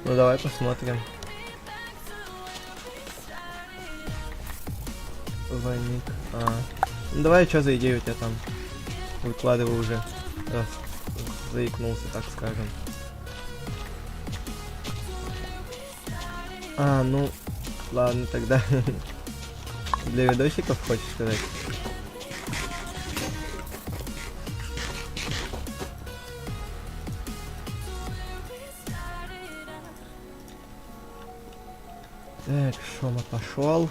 Ну давай посмотрим. Войник. Ну давай, что за идея у тебя там? выкладываю уже. Раз заикнулся, так скажем. А, ну, ладно тогда. Для видосиков хочешь сказать? Так, Шома пошел.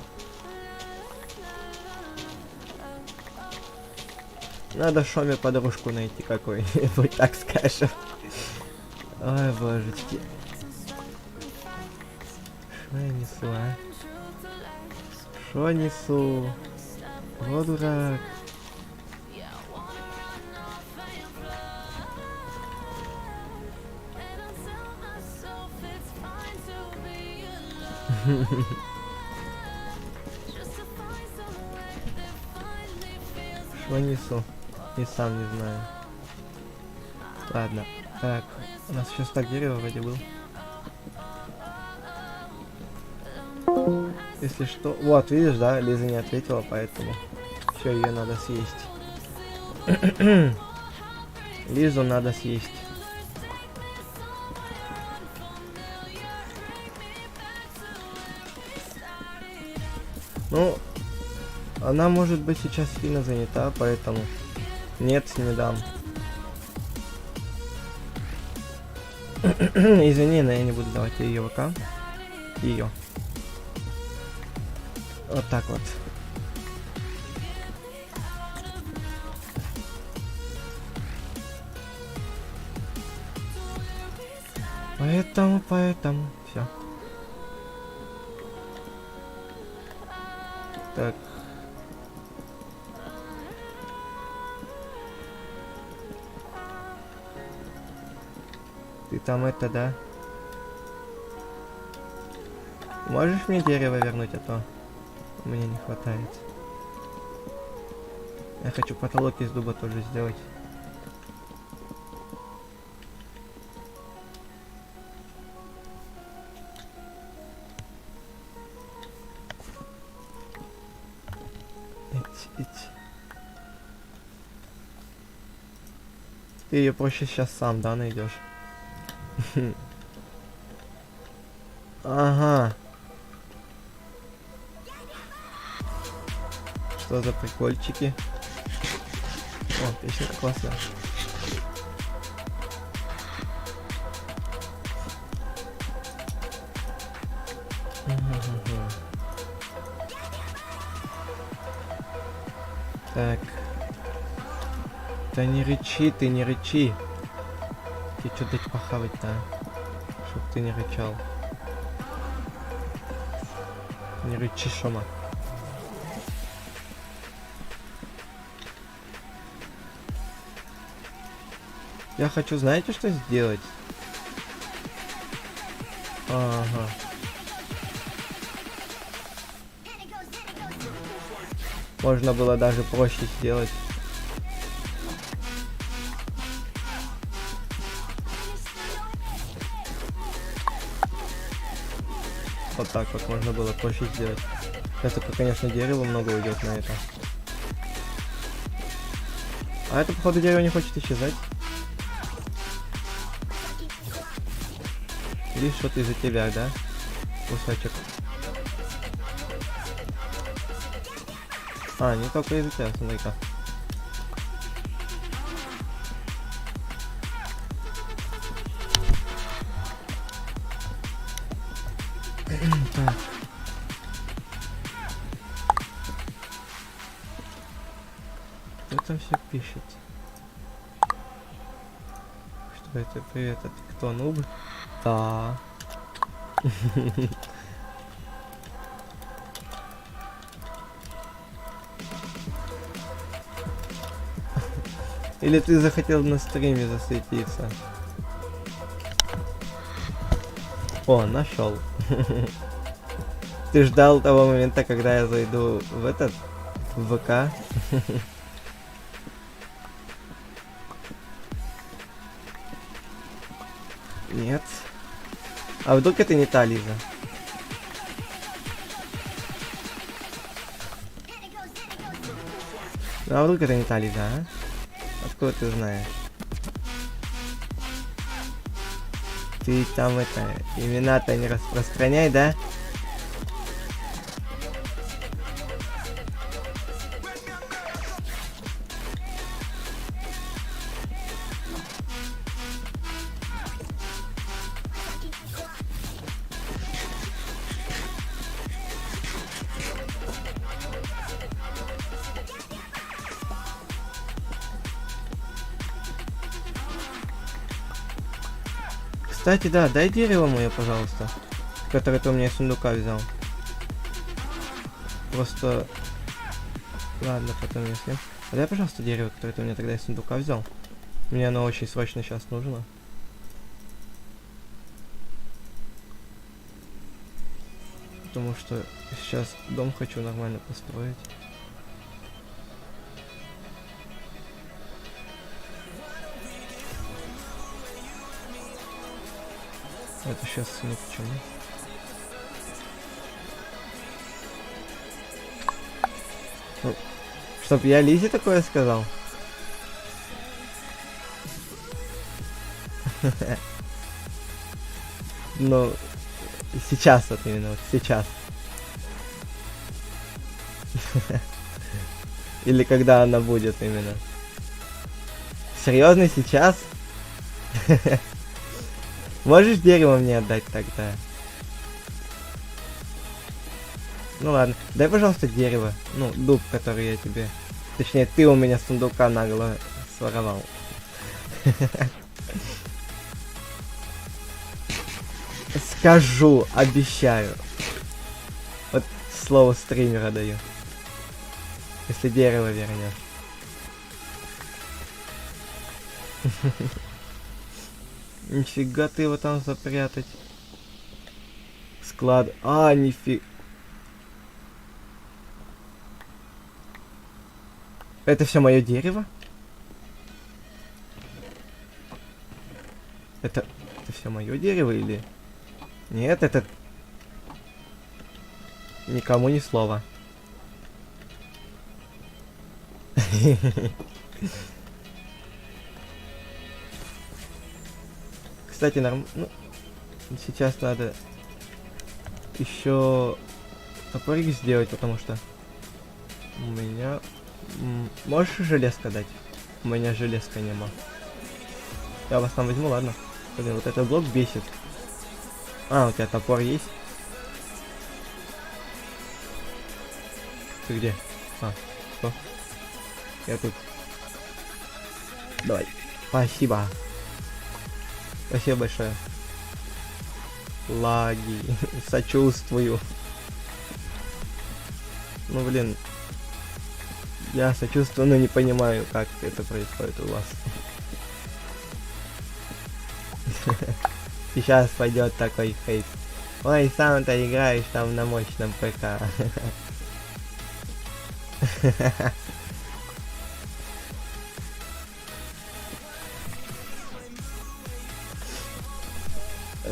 Надо Шоме подружку найти какой-нибудь, так скажем. Ой, божечки. Шо я несу, а? Шо несу? Вот дурак. Шо несу? И сам не знаю. Ладно. Так, у нас сейчас так дерево вроде был. Если что... Вот, видишь, да, Лиза не ответила, поэтому все, ее надо съесть. Лизу надо съесть. Ну, она может быть сейчас сильно занята, поэтому нет, не дам. Извини, но я не буду давать ее ВК. Ее. Вот так вот. Поэтому, все. Так. Ты там это, да? Можешь мне дерево вернуть, а то мне не хватает. Я хочу потолок из дуба тоже сделать. Ты ее проще сейчас сам, да, найдешь? Ага. Что за прикольчики? О, песенка классная. Так. Да не рычи, ты не рычи. Тебе что дать похавать-то, чтоб ты не рычал. Не рычи, Шома. Я хочу, знаете, что сделать? Ага. Можно было даже проще сделать. Вот так вот можно было проще сделать. Сейчас только, конечно, дерева много уйдет на это. А это, походу, дерево не хочет исчезать. Или что-то из-за тебя, да? Кусочек. А, не только из-за тебя, смотри-ка. Так. Кто там все пишет? Что это? Привет, а ты кто, нуб? Да. Или ты захотел на стриме засветиться? О, нашел. Ты ждал того момента, когда я зайду в этот, в ВК? Нет. А вдруг это не та Лиза? А вдруг это не та Лиза, а? Откуда ты знаешь? Ты там это, имена-то не распространяй, да? Кстати, да, дай дерево мое, пожалуйста, которое ты у меня из сундука взял. Просто... Ладно, потом я съем. А дай, пожалуйста, дерево, которое ты у меня тогда из сундука взял. Мне оно очень срочно сейчас нужно. Потому что сейчас дом хочу нормально построить. Это сейчас ни к чему. Ну, чтоб я Лизе такое сказал? Ну, сейчас вот именно, вот сейчас. Или когда она будет именно. Серьезно, сейчас? Можешь дерево мне отдать тогда? Ну ладно, дай, пожалуйста, дерево. Ну, дуб, который я тебе... Точнее, ты у меня с сундука нагло своровал. Скажу, обещаю. Вот слово стримера даю. Если дерево вернешь. Нифига ты его там запрятать. Склад. А, нифига. Это все мое дерево? Это все мое дерево или... Нет, это... Никому ни слова. Кстати, ну, сейчас надо еще топорик сделать, потому что у меня... Можешь железка дать? У меня железка нема. Я вас там возьму, ладно. Блин, вот этот блок бесит. А, у тебя топор есть? Ты где? А, что? Я тут. Давай. Спасибо. Спасибо большое. Лаги. Сочувствую. Ну, блин. Я сочувствую, но не понимаю, как это происходит у вас. Сейчас пойдет такой хейт. Ой, сам-то играешь там на мощном ПК.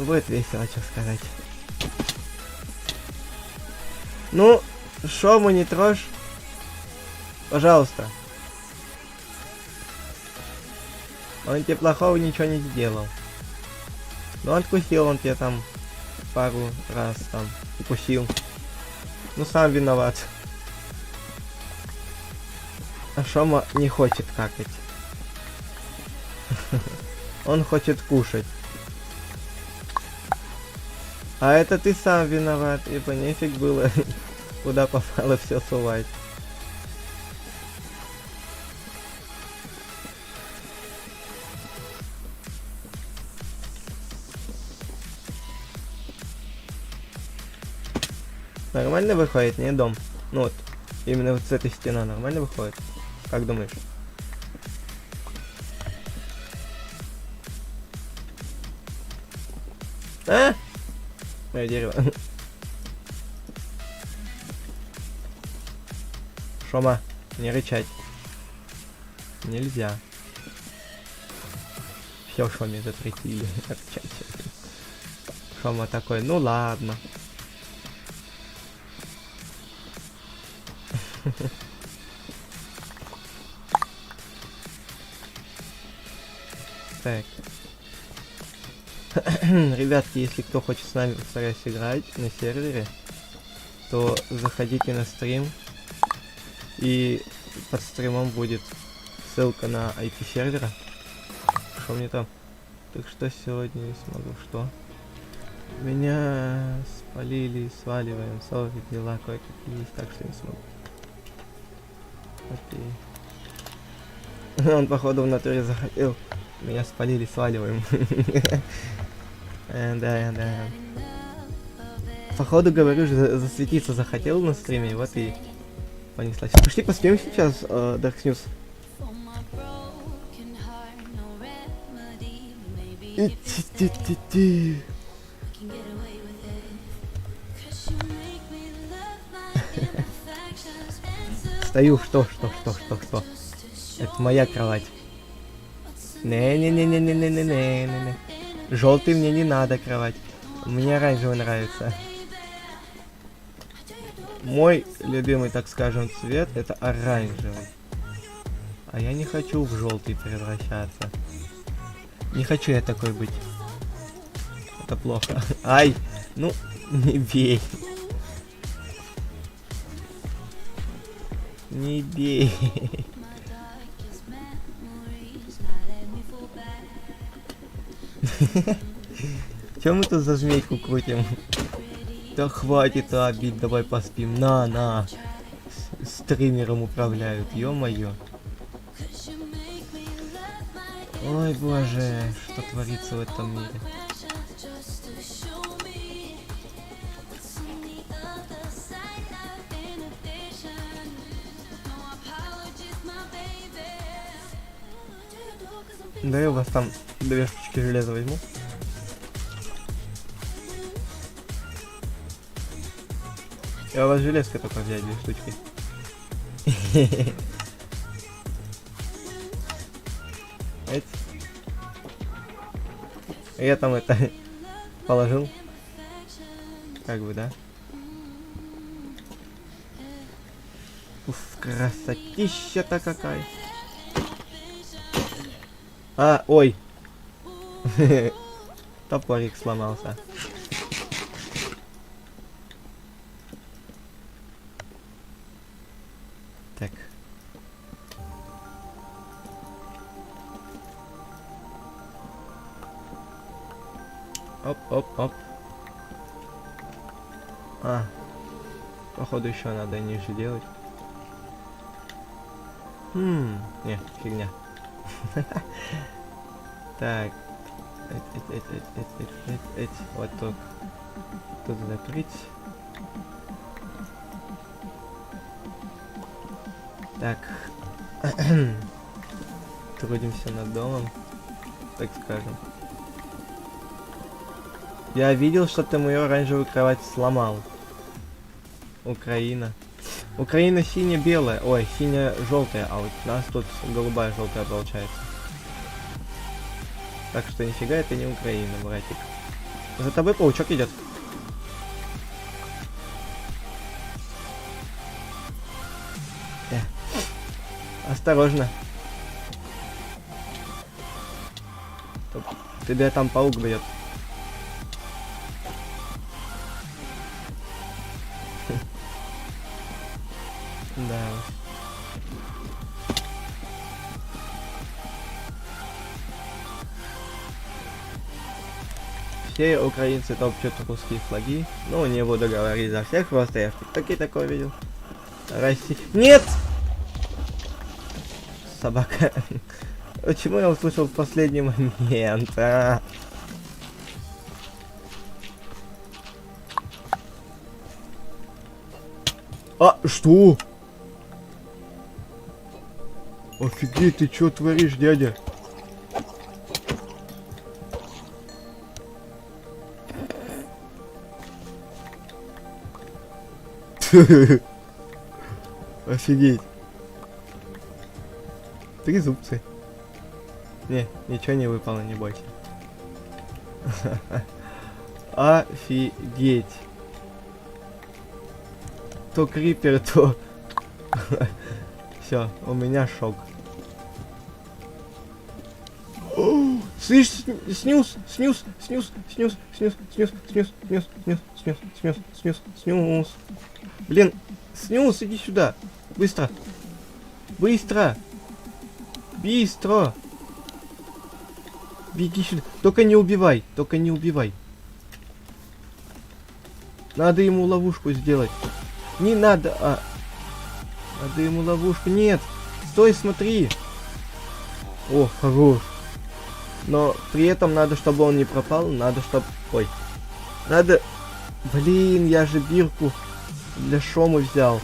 Будет весело, что сказать. Ну, шому не трожь. Пожалуйста. Он тебе плохого ничего не сделал. Но откусил он тебе там пару раз там. Укусил. Ну сам виноват. А Шома не хочет какать. Он хочет кушать. А это ты сам виноват, ибо нефиг было куда попало все сувать. Нормально выходит, не дом? Ну вот, именно вот с этой стены нормально выходит? Как думаешь? А? Мое дерево. Шома, не рычать. Нельзя. Все, Шоме запретили рычать. Шома такой, ну ладно. Так. Ребятки, если кто хочет с нами постараюсь играть на сервере, то заходите на стрим. И под стримом будет ссылка на IP сервера. Что мне там? Так что сегодня не смогу. Что? Меня спалили, сваливаем. Сори, дела кое-какие есть, так что не смогу. Окей. Он, походу, в натуре захотел. Меня спалили, сваливаем. Да. Походу, говорю, засветиться захотел на стриме, вот и понеслась. Пошли поспим сейчас, Dark News. Стою, что? Это моя кровать. Не. Желтый мне не надо кровать. Мне оранжевый нравится. Мой любимый, так скажем, цвет это оранжевый. А я не хочу в желтый превращаться. Не хочу я такой быть. Это плохо. Ай! Ну, не бей. Не бей. Чем мы тут за змейку крутим? Да хватит бить, давай поспим. На. Стримером управляют, ё-моё. Ой, боже, что творится в этом мире. Да я у вас там 2 штучки железа возьму. Я у вас железка только взять 2 штучки. Я там это положил. Как бы, да? Уф, красотища-то какая. Ой. Топорик сломался. Так. Оп. Походу еще надо ниже делать. Не, фигня. Так. Вот тут. Тут закрыть. Так. Трудимся над домом, так скажем. Я видел, что ты мою оранжевую кровать сломал. Украина. Украина сине-белая. Ой, сине-желтая, а вот у нас тут голубая-желтая получается. Так что нифига это не Украина, братик. За тобой паучок идет. Осторожно. Тебя там паук бьет. Да. Все украинцы топчут русские флаги. Ну, не буду говорить за всех, просто я в ТикТоке такое видел. Россия... Нет! Собака. Почему я услышал в последний момент? Что? Офигеть, ты чё творишь, дядя? Офигеть. 3 зубцы. Не, ничего не выпало, не бойся. Офигеть. То крипер, то... Все, у меня шок. Слышь, снюс, снюс, снюс, снюс, снюс, снюс, снюс, снюс, снюс, снюс, снюс, снюс, снюс. Блин, снюс, иди сюда. Быстро. Быстро. Быстро. Беги сюда. Только не убивай, только не убивай. Надо ему ловушку сделать. Не надо, надо ему ловушку. Нет. Стой, смотри. О, хорош. Но при этом надо, чтобы он не пропал. Надо, чтобы... Ой. Надо... Блин, я же бирку для шома взял.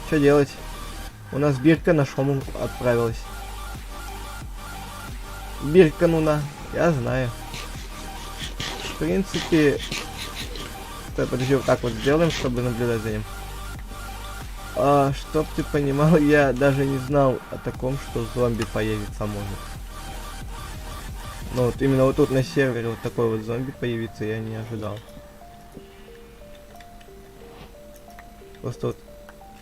Что делать? У нас бирка на шому отправилась. Бирка, ну на. Я знаю. В принципе... Так, подожди, вот так вот сделаем, чтобы наблюдать за ним. Чтоб ты понимал, я даже не знал о таком, что зомби появится может. Ну вот именно вот тут на сервере вот такой вот зомби появится, я не ожидал. Просто вот,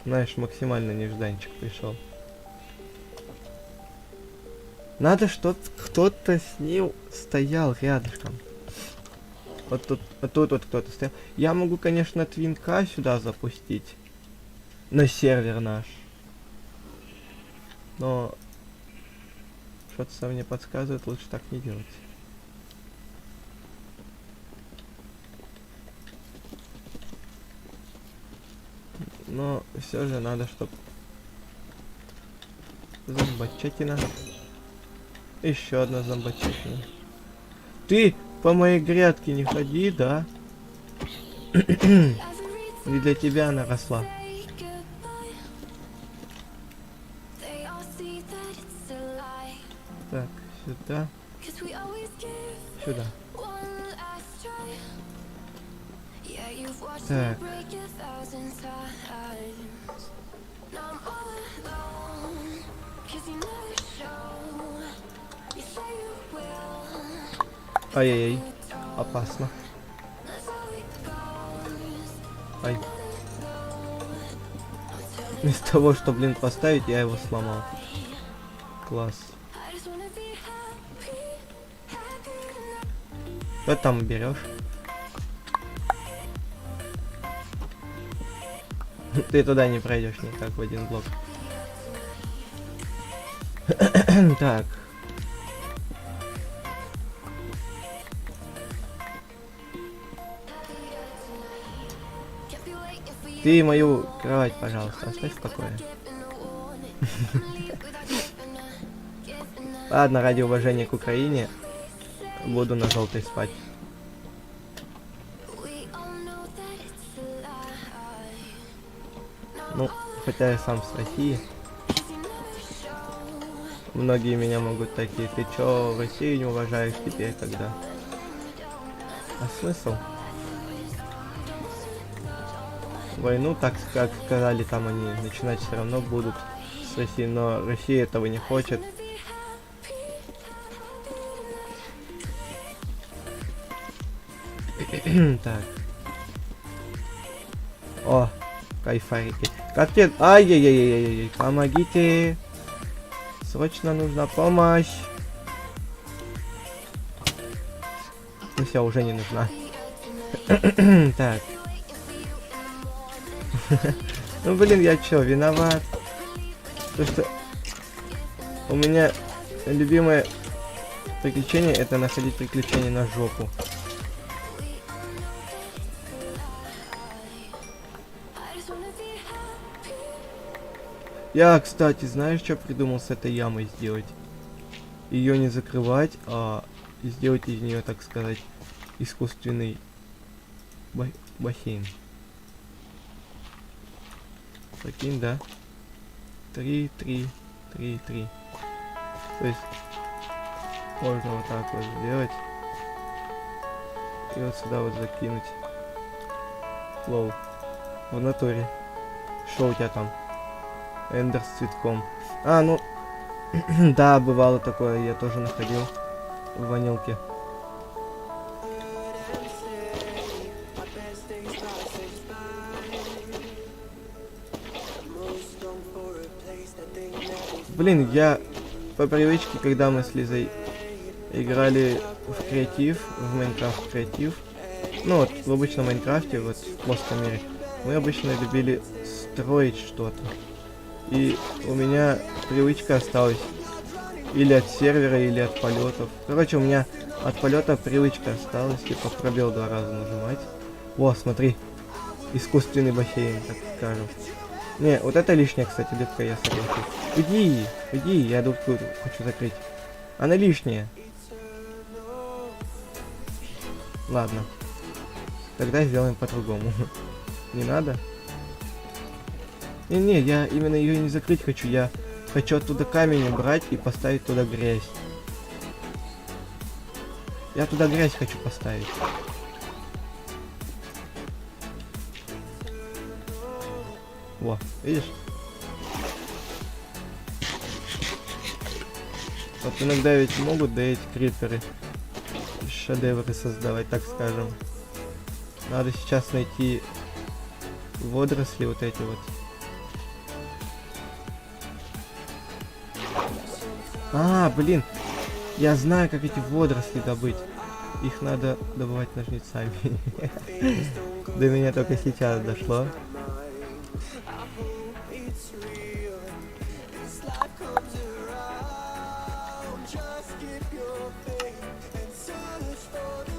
знаешь, максимально нежданчик пришел. Надо, чтоб кто-то с ним стоял рядышком. Вот тут вот кто-то стоял. Я могу, конечно, твинка сюда запустить. На сервер наш. Но что-то мне подсказывает, лучше так не делать. Но все же надо, чтобы зомбачатина. Еще одна зомбачатина. Ты по моей грядке не ходи, да? Не для тебя она росла. Так, сюда. Сюда. Так. Ай-яй-яй. Опасно. Ай. Вместо того, что, блин, поставить, я его сломал. Класс. Что там берешь? Ты туда не пройдешь никак в один блок. Так. Ты мою кровать, пожалуйста, оставь в покое. Ладно, ради уважения к Украине буду на желтой спать. Ну, хотя я сам с России. Многие меня могут такие: ты чё, Россию не уважаешь теперь, когда? А смысл? Войну, так как сказали, там они начинать все равно будут с России, но Россия этого не хочет. Так. О, кайфарики. Как тебе? Ай-яй-яй-яй-яй, помогите. Срочно нужна помощь. Ну все, уже не нужна. Так. Ну блин, я чё, виноват? То что у меня любимое приключение — это находить приключения на жопу. Я, кстати, знаешь, что придумал с этой ямой сделать? Ее не закрывать, а сделать из нее, так сказать, искусственный бассейн. Прикинь, да? 3, 3, 3, 3. То есть можно вот так вот сделать. И вот сюда вот закинуть. Лоу. В натуре. Что у тебя там? Эндер с цветком. А, ну... да, бывало такое, я тоже находил в ванилке. Блин, я по привычке, когда мы с Лизой играли в креатив, в Майнкрафт креатив, ну вот в обычном Майнкрафте, вот в плоском мире, мы обычно любили строить что-то. И у меня привычка осталась или от сервера, или от полетов. Короче, у меня от полета привычка осталась, типа пробел 2 раза нажимать. О, смотри, искусственный бассейн, так скажем. Не, вот это лишнее, кстати, дырка, я согласен. Иди, я дырку хочу закрыть. Она лишняя. Ладно. Тогда сделаем по-другому. Не надо? Не, я именно ее не закрыть хочу, я хочу оттуда камень убрать и поставить туда грязь. Я туда грязь хочу поставить. Во, видишь? Вот иногда ведь могут, да, эти криперы шедевры создавать, так скажем. Надо сейчас найти водоросли вот эти вот. А, блин, я знаю, как эти водоросли добыть. Их надо добывать ножницами. До меня только сейчас дошло.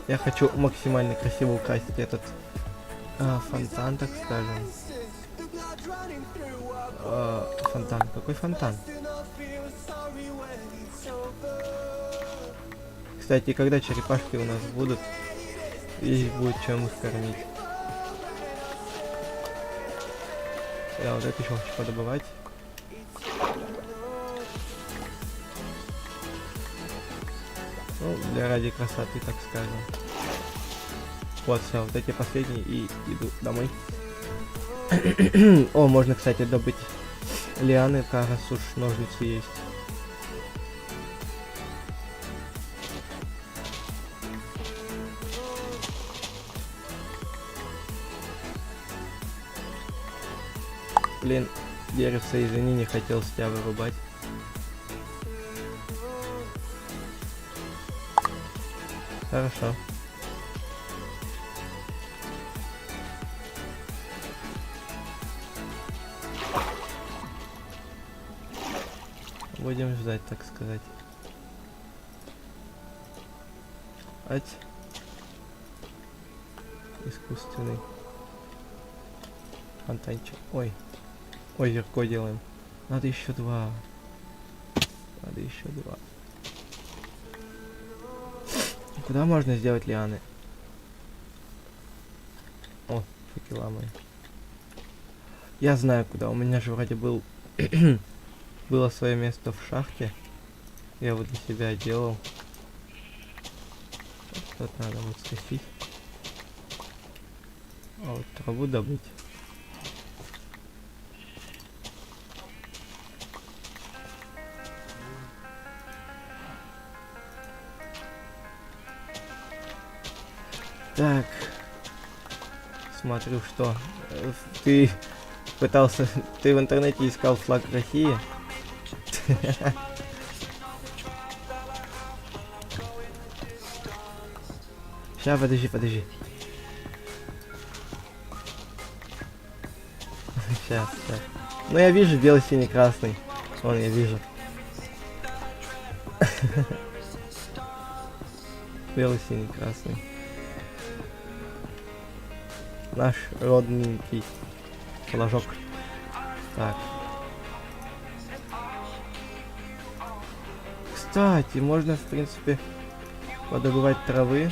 Я хочу максимально красиво украсить этот фонтан, так скажем. Фонтан. Какой фонтан? Кстати, когда черепашки у нас будут, здесь будет чем их кормить. Да, вот это еще хочу подобывать. Ну, ради красоты, так скажем. Вот, все, вот эти последние и иду домой. О, можно, кстати, добыть лианы, раз уж ножницы есть. Блин, деревце, извини, не хотел с тебя вырубать. Хорошо. Будем ждать, так сказать. Ать. Искусственный фонтанчик. Ой. Озерко делаем. Надо еще 2. Куда можно сделать лианы? О, факела мои. Я знаю куда. У меня же вроде был было свое место в шахте. Я вот для себя делал. Тут надо вот скосить. А вот траву добыть. Так, смотрю, что ты пытался, ты в интернете искал флаг России. Сейчас, подожди. Сейчас. Ну я вижу белый, синий, красный. Вон я вижу. Белый, синий, красный. Наш родненький флажок. Так. Кстати, можно, в принципе, подобывать травы.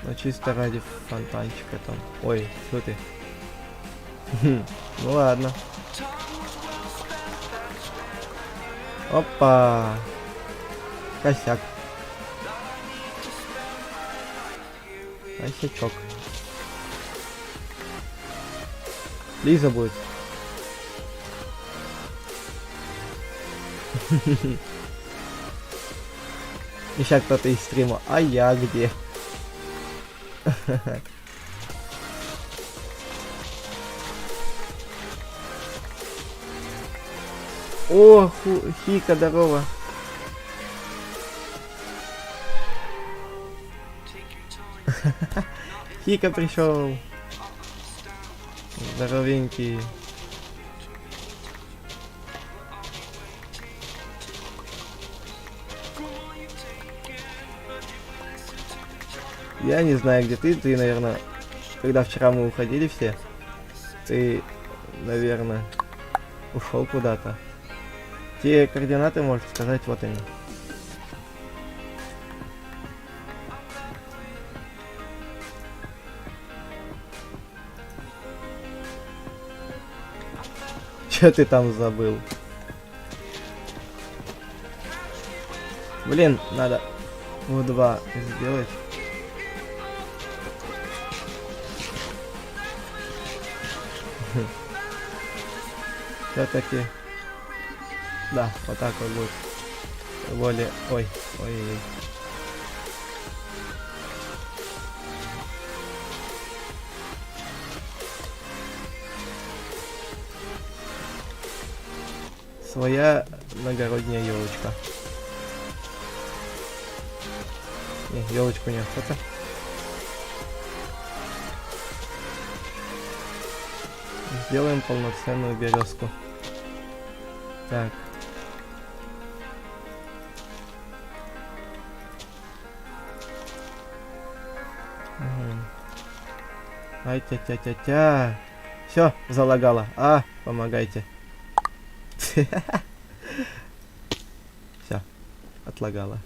Но чисто ради фонтанчика там. Ой, что ты? Ну ладно. Опа. Косяк. Косячок. Лиза будет. Еще кто-то из стрима. А я где? О, Хика, здорово. Хика пришел. Здоровенький. Я не знаю, где ты, наверное, когда вчера мы уходили все, ты, наверное, ушел куда-то. Те координаты можешь сказать, вот они. Че ты там забыл? Блин, надо В2 сделать. Все-таки. Да, вот так вот будет. Более. Ой, ой, ой. Своя иногородняя елочка. Не, елочку не охота. Сделаем полноценную березку. Так. Угу. Ай, тя-тя-тя-тя. Все, залагало. Помогайте. Все, отлагало.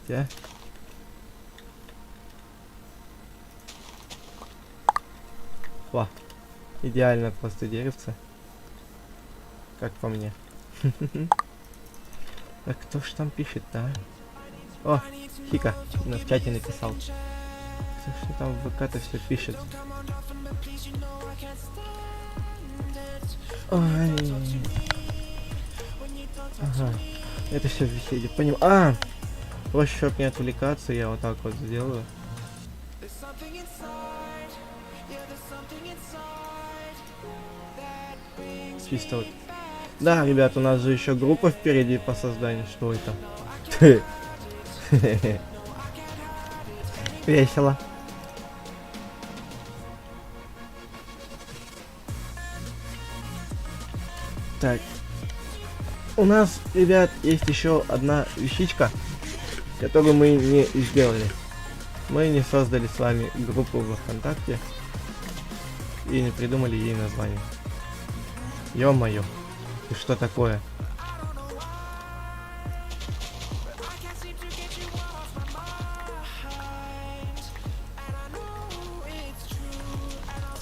Тя. Во, идеально просто деревце. Как по мне. А кто ж там пишет, да? О, Хика в чате написал. Кто ж там в ВК-то все пишет? Ой. Ага. Это все в беседе. Понял. Проще, чтобы не отвлекаться, я вот так вот сделаю. Чисто вот. Да, ребят, у нас же еще группа впереди по созданию. Что это? Весело. Так. У нас, ребят, есть еще одна вещичка, которую мы не сделали. Мы не создали с вами группу во ВКонтакте и не придумали ей название. Ё-моё, и что такое?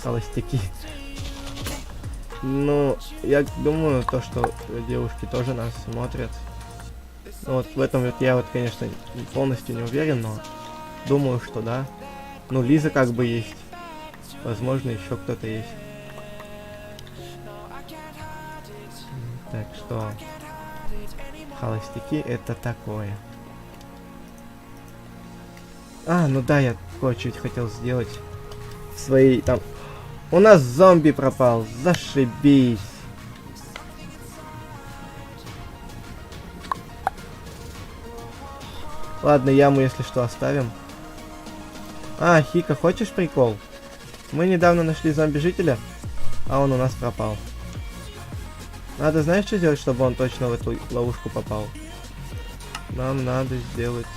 Холостяки. Ну, я думаю, то, что девушки тоже нас смотрят. Ну, вот в этом вот я вот, конечно, полностью не уверен, но думаю, что да. Ну, Лиза как бы есть. Возможно, еще кто-то есть. Так что холостяки это такое. Ну да, я кое-что хотел сделать. Свои там. У нас зомби пропал. Зашибись. Ладно, яму, если что, оставим. Хика, хочешь прикол? Мы недавно нашли зомби-жителя, а он у нас пропал. Надо, знаешь, что сделать, чтобы он точно в эту ловушку попал? Нам надо сделать...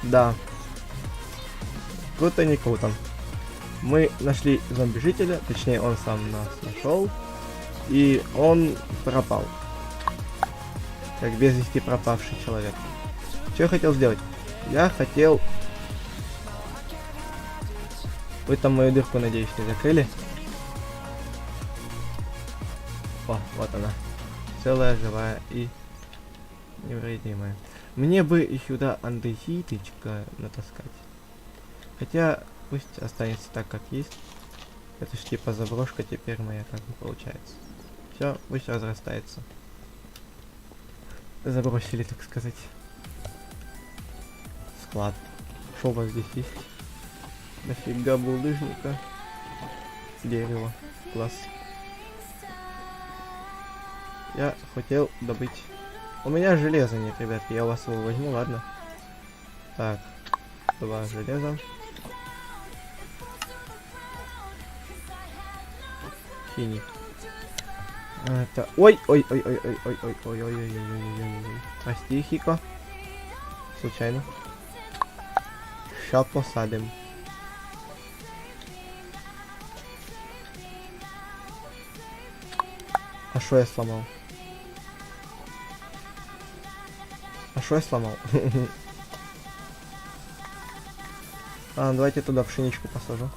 Да. Круто, не круто. Мы нашли зомби-жителя, точнее, он сам нас нашел, и он пропал. Как без вести пропавший человек. Что я хотел сделать? Я хотел... Вы там мою дырку, надеюсь, не закрыли? Вот она. Целая, живая и невредимая. Мне бы сюда андезиточка натаскать. Хотя пусть останется так, как есть. Это ж типа заброшка теперь моя, как бы получается. Все, пусть разрастается. забросили, так сказать. Склад. Что у вас здесь есть? Нафига булыжника. Дерево. Класс. Я хотел добыть. У меня железа нет, ребятки. Я у вас его возьму, ладно? Так. 2 железа. Хини. Это... Ой, ой, ой, ой, ой, ой, ой, ой, ой, ой, ой, ой, ой, ой. Прости, Хико. Случайно. Ща посадим. А что я сломал? А что я сломал? А, давайте туда пшеничку посажу.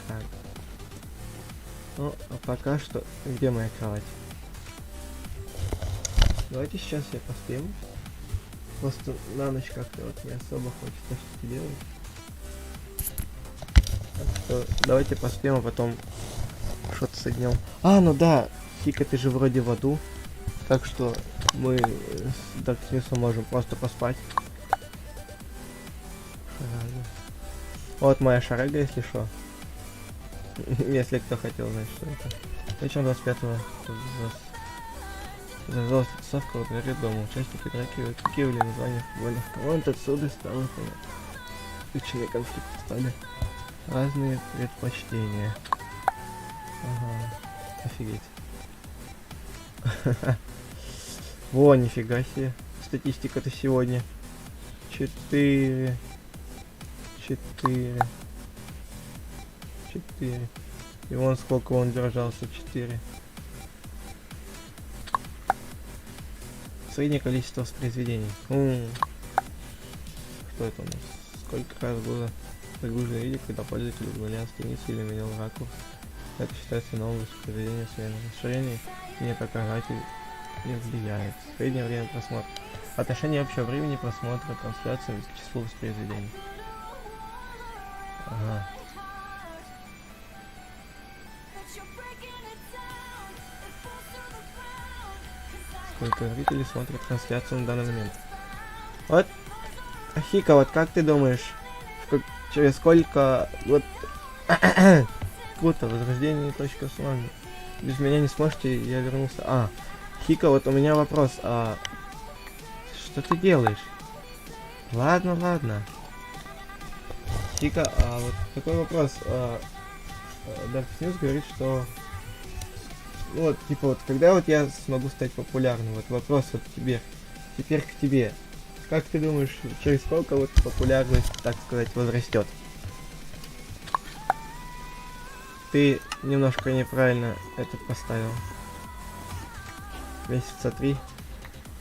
Так. Ну, а пока что... Где моя кровать? Давайте сейчас я поспим. Просто на ночь как-то вот не особо хочется что-то делать. Так что давайте поспим, а потом что-то со днем. А, ну да, Хика, ты же вроде в аду. Так что мы с Даркснюсом можем просто поспать. Шарага. Вот моя шарага, если что. Если кто хотел знать, что это. Вечером 25-го завелась тусовка во дворе дома. Участники драки выкрикивали название футбольных команд. Отсюда стало понятно. Причины конфликта стали разные предпочтения. Ага, офигеть. Во, нифига себе. Статистика-то сегодня. 4. И вон сколько он держался. 4. Среднее количество воспроизведений. Что это у нас? Сколько раз было загружено видео, когда пользователь обновлял страницу или менял ракурс. Это считается новым воспроизведением своего расширения и не показатель не влияет. Среднее время просмотра. Отношение общего времени просмотра трансляции к числу воспроизведений. Ага. Сколько зрителей смотрят трансляцию на данный момент? Вот, Хика, вот как ты думаешь, через сколько вот круто, возрождение точка с вами. Без меня не сможете, я вернулся. А, Хика, вот у меня вопрос, а что ты делаешь? Ладно, ладно. Хика, а вот такой вопрос. Dark News говорит, что ну, вот, типа, вот, когда вот я смогу стать популярным? Вот вопрос вот тебе. Теперь к тебе. Как ты думаешь, через сколько вот популярность, так сказать, возрастет? Ты немножко неправильно это поставил. Месяца 3.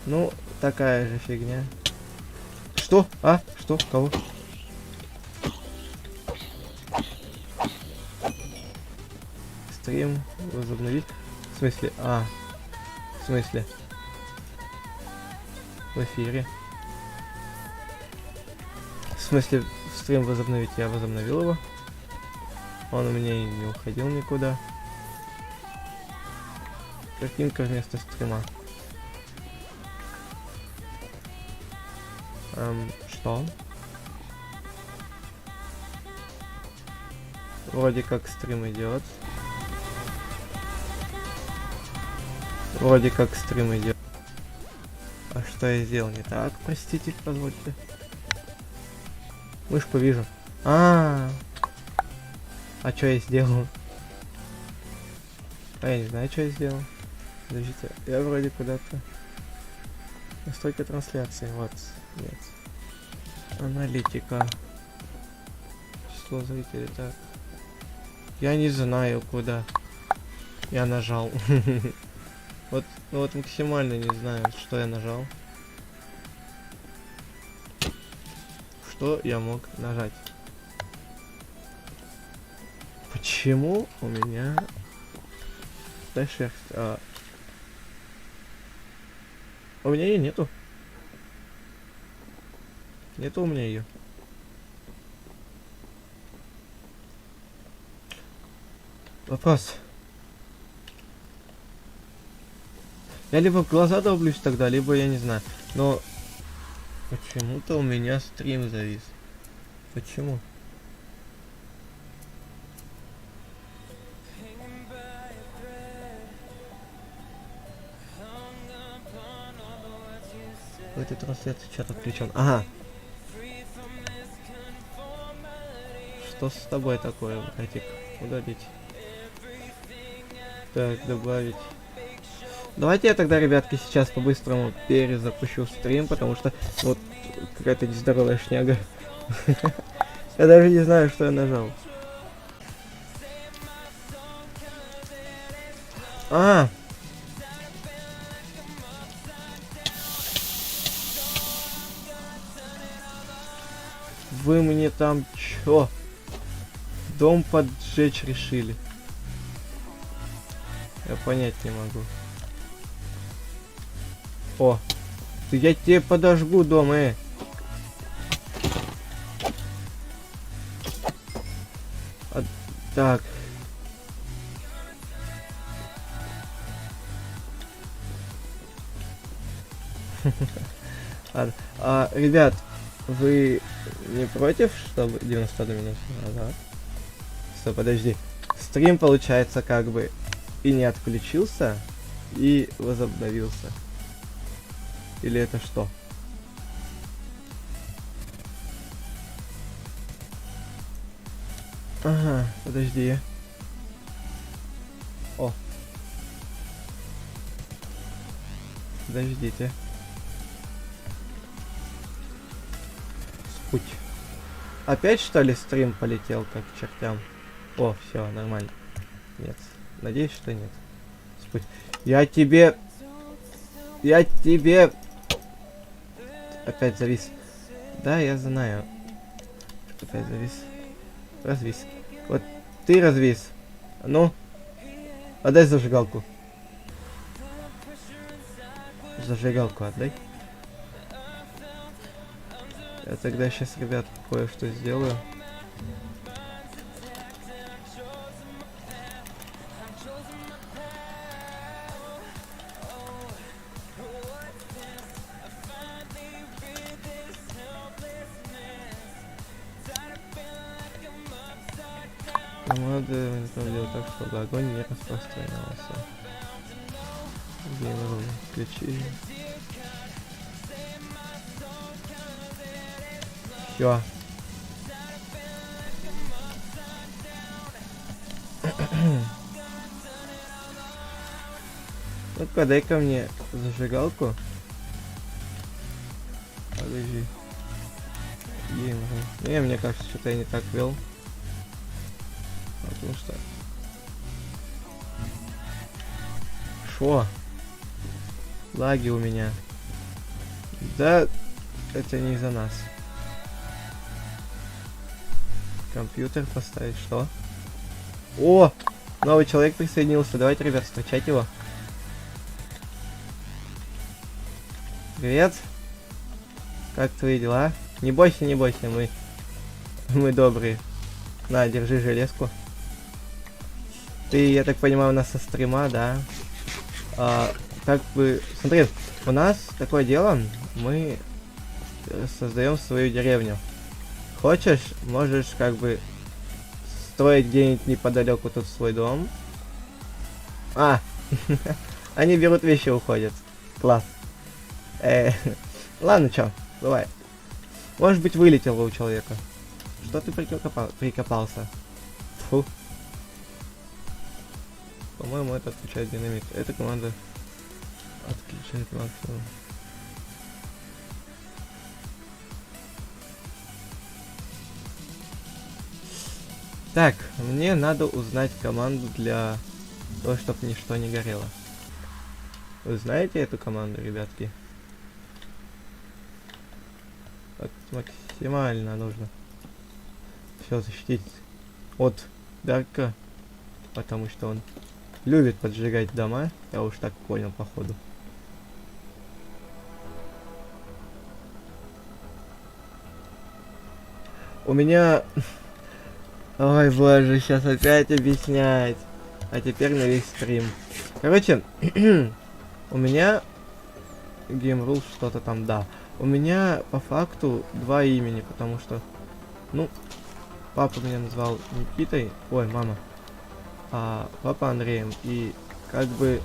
Ну, такая же фигня. Что? А? Что? Кого? Стрим возобновить. В смысле? А. В смысле? В эфире. В смысле, стрим возобновить? Я возобновил его. Он у меня и не уходил никуда. Картинка вместо стрима. Что? Вроде как стрим идет. Вроде как стрим идет. А что я сделал не так? Простите, позвольте. Мышку вижу. А что я сделал? А я не знаю, что я сделал. Подождите, я вроде куда-то... Настройка трансляции, вот. Нет. Аналитика. Число зрителей, так. Я не знаю, куда. Я нажал. Вот, ну вот максимально не знаю, что я нажал. Что я мог нажать? Почему у меня шерсть? У меня ее нету. Нету у меня ее. Вопрос. Я либо в глаза долблюсь тогда, либо я не знаю. Но почему-то у меня стрим завис. Почему? В этой трансляции чат отключен. Ага. Что с тобой такое, братик? Удалить. Так, добавить. Давайте я тогда, ребятки, сейчас по-быстрому перезапущу стрим, потому что вот какая-то нездоровая шняга. Я даже не знаю, что я нажал. А! Вы мне там чё? Дом поджечь решили. Я понять не могу. О! Я тебе подожгу дом, Так. Ребят, вы не против, чтобы 91 минут назад? Все, подожди. Стрим, получается, как бы и не отключился, и возобновился. Или это что? Ага, подожди. О. Подождите. Путь. Опять что ли стрим полетел как к чертям? О, все, нормально. Нет. Надеюсь, что нет. Спуть. Я тебе... Опять завис. Да, я знаю. Опять завис. Развис. Вот ты развис. Ну. Отдай зажигалку. Зажигалку отдай. Я тогда сейчас, ребят, кое-что сделаю. Команда делать так, чтобы огонь не распространялся. Геймер включи. Все. Ну-ка, дай-ка мне зажигалку. Подожди. Не, мне кажется, что-то я не так вел. Потому что... Шо? Лаги у меня. Да, это не из-за нас. Компьютер поставить, что? О! Новый человек присоединился. Давайте, ребят, встречать его. Привет. Как твои дела? Не бойся, не бойся, мы добрые. На, держи железку. Ты, я так понимаю, у нас со стрима, да? Как бы, смотри, у нас такое дело, мы создаем свою деревню. Хочешь, можешь как бы строить где-нибудь неподалеку тут свой дом. Они берут вещи и уходят. Класс. Ладно, чё, бывает. Может быть, вылетело у человека. Что ты прикопался? Фу. По-моему, это отключает динамит. Эта команда отключает максимум. Так, мне надо узнать команду для того, чтобы ничто не горело. Вы знаете эту команду, ребятки? Так, максимально нужно. Все защитить от Дарка, потому что он любит поджигать дома. Я уж так понял, походу. У меня... Ой, боже, сейчас опять объяснять. А теперь на весь стрим. Короче, у меня Game Rules что-то там, да. У меня по факту два имени, потому что, ну, папа меня назвал Никитой, ой, мама, а папа Андреем. И как бы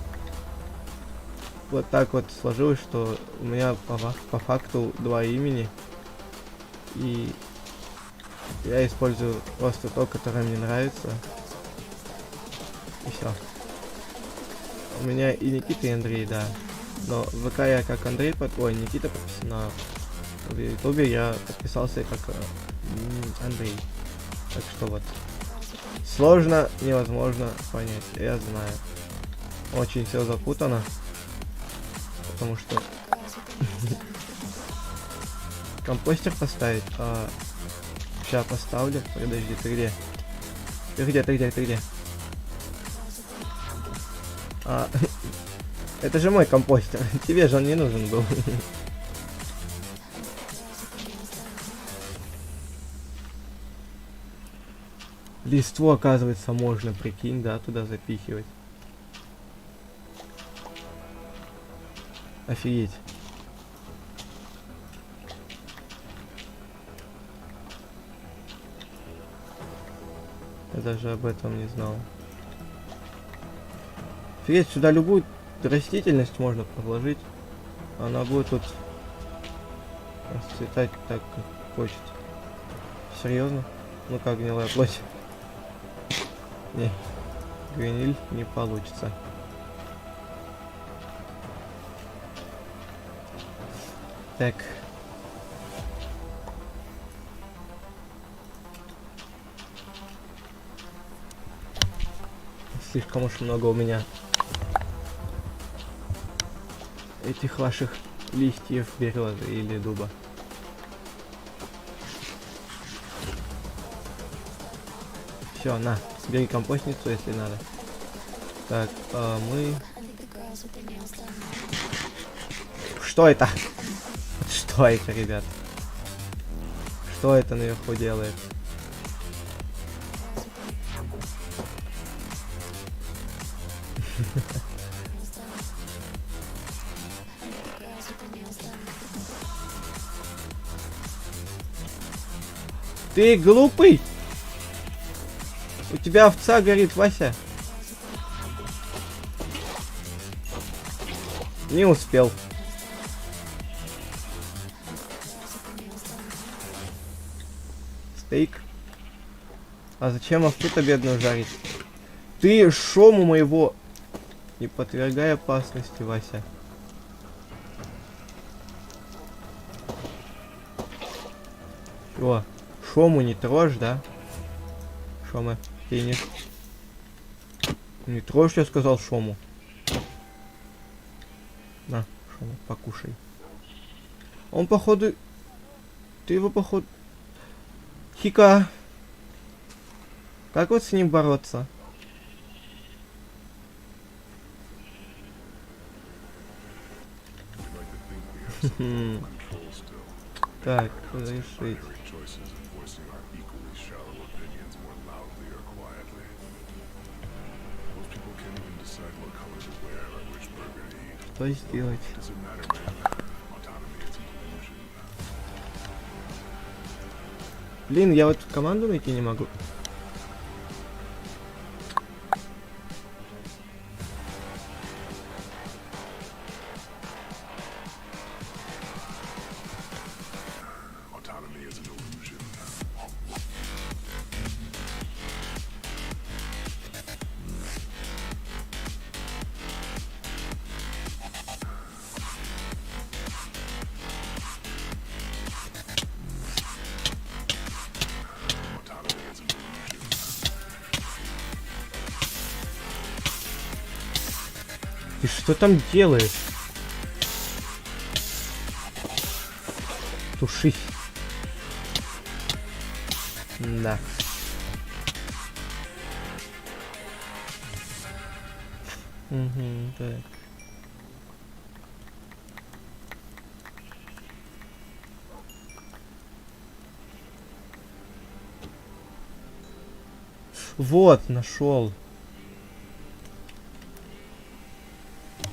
вот так вот сложилось, что у меня по факту два имени. И я использую просто то, которое мне нравится. И все. У меня и Никита, и Андрей, да. Но в ВК я как Андрей, ой, Никита подписан, на в Ютубе я подписался как Андрей. Так что вот. Сложно, невозможно понять, я знаю. Очень все запутано. Потому что компостер поставить, сейчас поставлю. Подожди, ты где? Ты где? Это же мой компостер. Тебе же он не нужен был. Листву, оказывается, можно, прикинь, да, туда запихивать. Офигеть. Я даже об этом не знал. Офигеть, сюда любую растительность можно подложить. Она будет тут расцветать так, как хочет. Серьезно? Ну как гнилая плоть? Не, гниль не получится. Так. Слишком уж много у меня этих ваших листьев березы или дуба. Все, на, бери компостницу, если надо. Так, мы... Что это? Что это, ребят? Что это наверху делает? Ты глупый! У тебя овца горит, Вася. Не успел. Стейк. А зачем овцу-то бедную жарить? Ты шому моего... Не подвергай опасности, Вася. О, шому не трожь, да? Шома, финиш. Не трожь, я сказал шому. На, шома, покушай. Он, походу... Ты его, походу... Хика. Как вот с ним бороться? Так, разрешить. Что сделать? Блин, я вот команду найти не могу. Ты что там делаешь? Тушись. Да. Угу, так. Вот, нашел.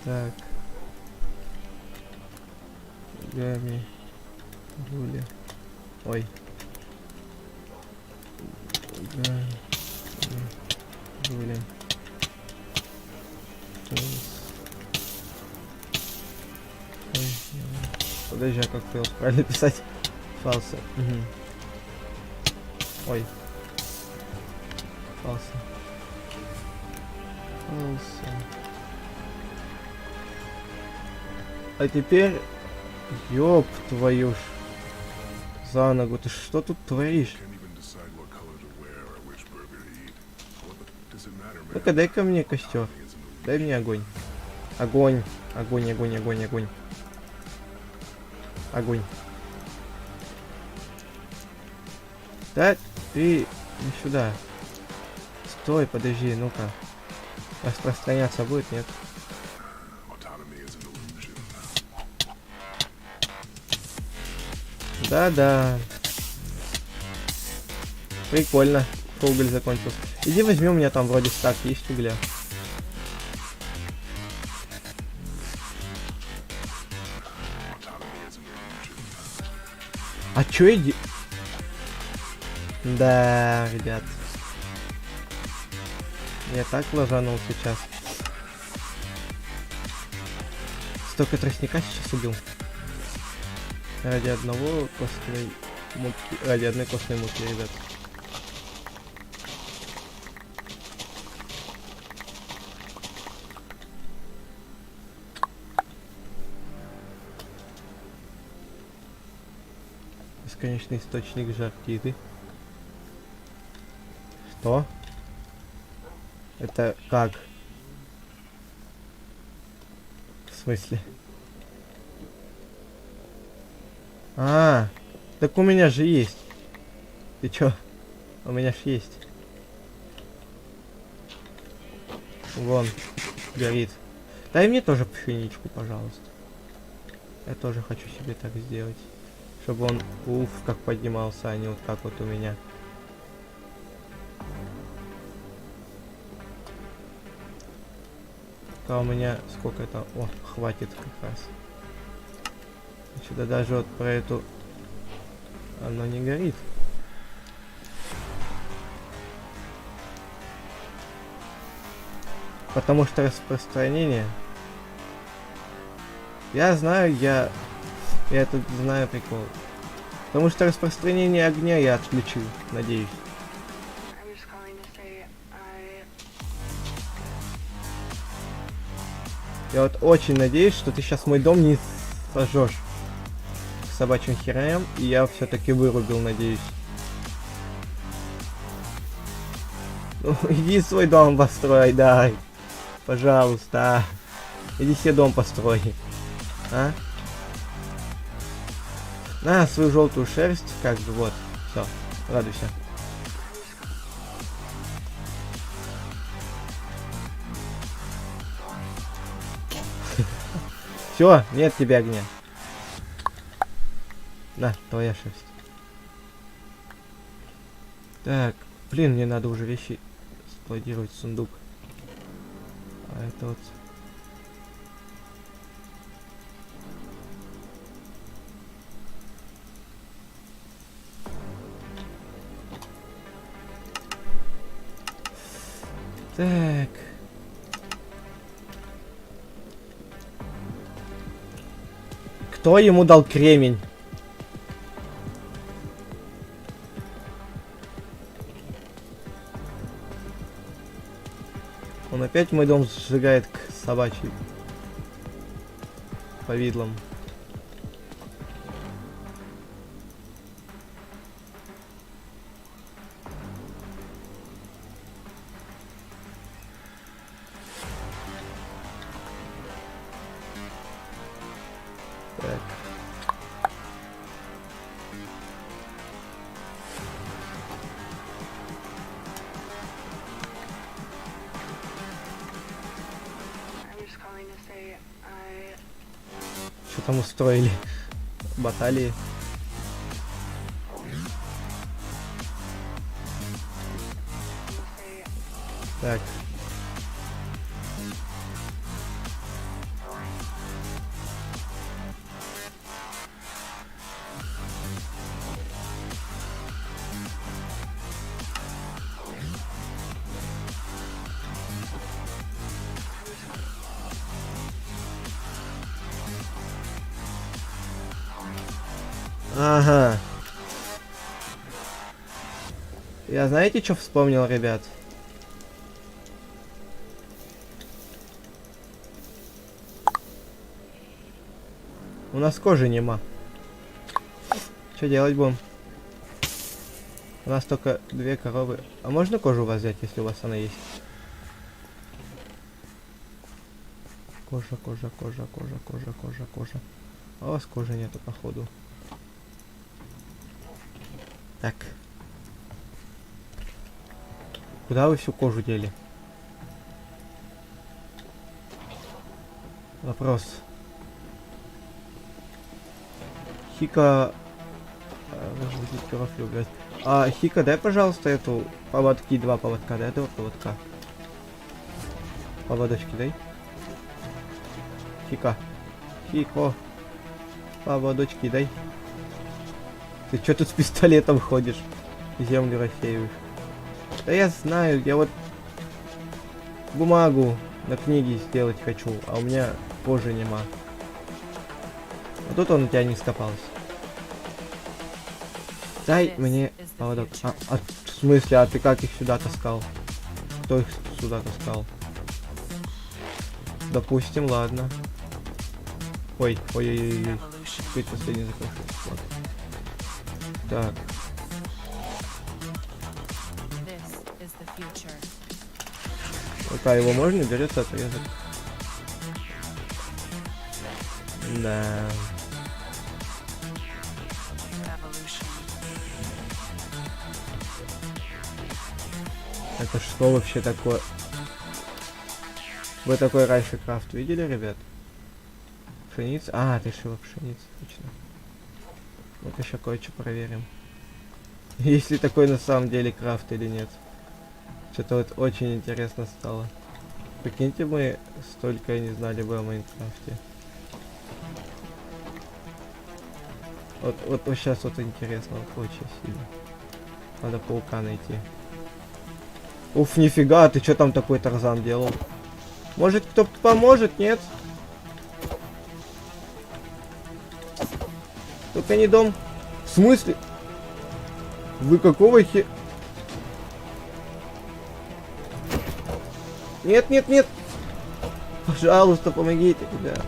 Так. Гами. Гули. Ой. Гами. Гули. Ой, подожди, а как его правильно писать? Фалса. Угу. Ой. Фалса. Фалса. А теперь... Ёб твою ж. За ногу. Ты что тут творишь? Ну-ка, дай-ка мне костер. Дай мне огонь. Огонь. Огонь, огонь, огонь, огонь. Огонь. Да, ты не сюда. Стой, подожди, ну-ка. Распространяться будет, нет? Да-да. Прикольно. Уголь закончился. Иди возьми, у меня там вроде стак есть угля. А чё иди? Да, ребят. Я так лажанул сейчас. Столько тростника сейчас убил. Ради одного костной муки. Ради одной костной муки, ребят. Бесконечный источник жаркиты. Что? Это как? В смысле? А, так у меня же есть. Ты чё? У меня ж есть. Вон, горит. Дай мне тоже пшеничку, пожалуйста. Я тоже хочу себе так сделать. Чтобы он, уф, как поднимался, а не вот так вот у меня. А у меня сколько это? О, хватит как раз. Сюда даже вот про эту... Оно не горит. Потому что распространение... Я знаю, я это знаю прикол. Потому что распространение огня я отключил, надеюсь. Я вот очень надеюсь, что ты сейчас мой дом не сожжешь к собачьим херам, и я все-таки вырубил, надеюсь. Ну, иди свой дом построй, дай. Пожалуйста. Иди себе дом построй. А? На свою желтую шерсть, как бы, вот. Все, радуйся. Все, нет тебе огня. На, твоя шерсть. Так, блин, мне надо уже вещи складировать в сундук. А это вот... Так. Кто ему дал кремень? Он опять мой дом сжигает к собачьей повидлам. Так. Что там устроили? Баталии. Так. Ага. Я знаете, что вспомнил, ребят? У нас кожи нема. Что делать будем? У нас только 2 коровы. А можно кожу у вас взять, если у вас она есть? Кожа. А у вас кожи нету, походу. Так. Куда вы всю кожу дели? Вопрос. Хика... Возбудить кровь убрать. Хика, дай, пожалуйста, эту поводки, 2 поводка, дай 2 поводка. Поводочки дай. Хика. Хико. Поводочки дай. Ты чё тут с пистолетом ходишь? Землю рассеиваешь. Да я знаю, я вот бумагу на книге сделать хочу, а у меня кожи нема. А тут он у тебя не скопался. Дай мне поводок. В смысле, а ты как их сюда таскал? Кто их сюда таскал? Допустим, ладно. Ой. Какой последний закрывший. Так. Пока его можно, берется отрезок. Да. Это что вообще такое? Вы такой раньше крафт видели, ребят? Пшеница? А, ты шила пшеницу, точно. Вот еще кое-что проверим. Есть ли такой на самом деле крафт или нет. Что-то вот очень интересно стало. Прикиньте, мы столько не знали бы о Майнкрафте. Вот сейчас вот интересно, вот очень сильно. Надо паука найти. Уф, нифига, ты что там такой Тарзан делал? Может, кто поможет, нет? Только не дом. В смысле? Вы какого хе... Нет. Пожалуйста, помогите, ребят.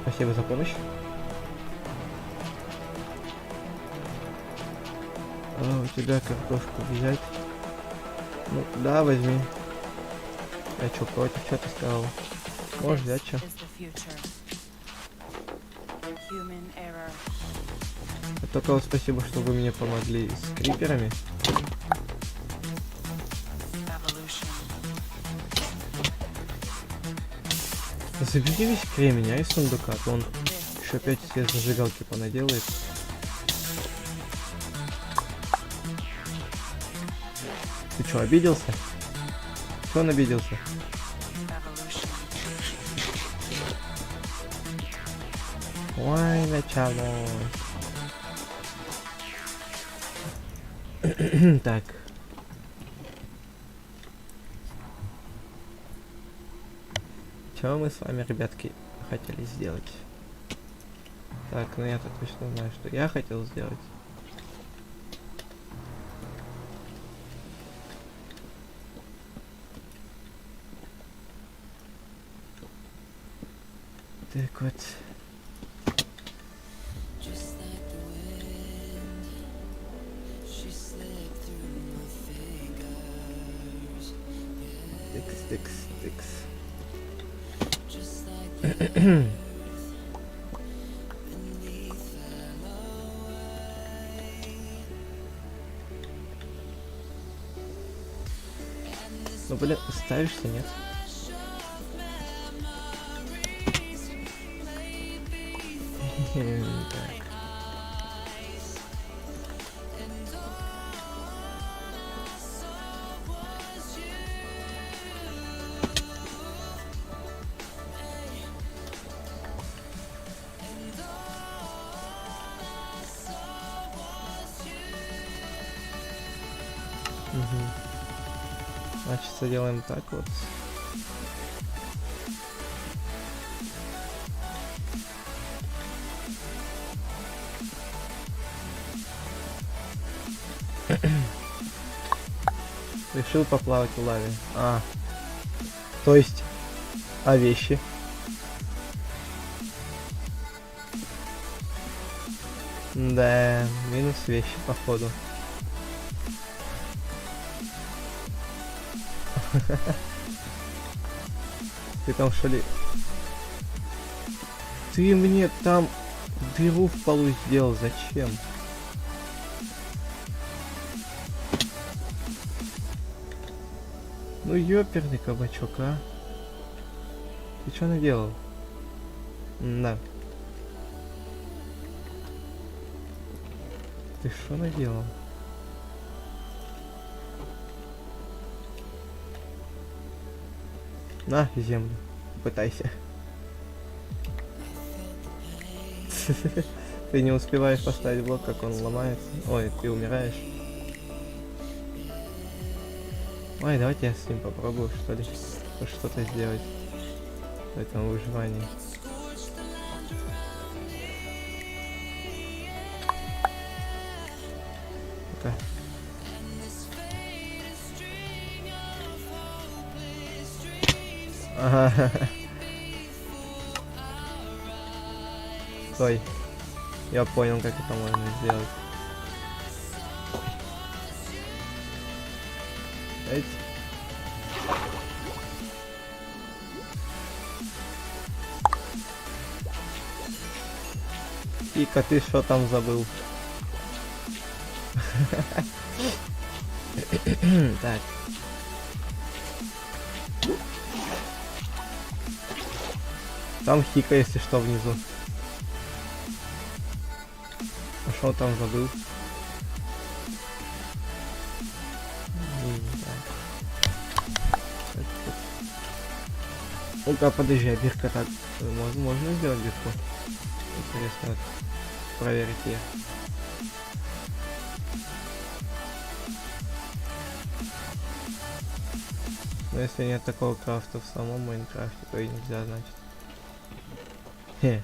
Спасибо за помощь. У тебя картошку взять? Ну, да, возьми. Я чё, против, что ты сказал? Можешь взять, чё? Только вот спасибо, что вы мне помогли с криперами. Забери весь кремень, из сундука, то он еще опять все зажигалки понаделает. Ты что, обиделся? Что он обиделся? Ой, начало. Так. Чего мы с вами, ребятки, хотели сделать? Так, ну я-то точно знаю, что я хотел сделать. Так вот. Тыкс. Ну, блин, ставишься, нет? Так. Значит, делаем так вот. Решил поплавать в лаве. То есть, вещи? Да, минус вещи, походу. Ты там что ли? Ты мне там дыру в полу сделал, зачем? Ну ёперный кабачок, а? Ты что наделал? Да. Ты что наделал? На землю, пытайся. Ты не успеваешь поставить блок, как он ломается. Ой, ты умираешь. Ой, давайте я с ним попробую, что ли, что-то сделать в этом выживании. Пока. Ага. Стой. Я понял, как это можно сделать. Эть. Ика, ты что там забыл? Так. Там Хика, если что, внизу. А что там забыл? Ну-ка, подожди, а бирка так... Можно сделать бирку? Интересно проверить ее. Но если нет такого крафта в самом Майнкрафте, то и нельзя, значит. Хе.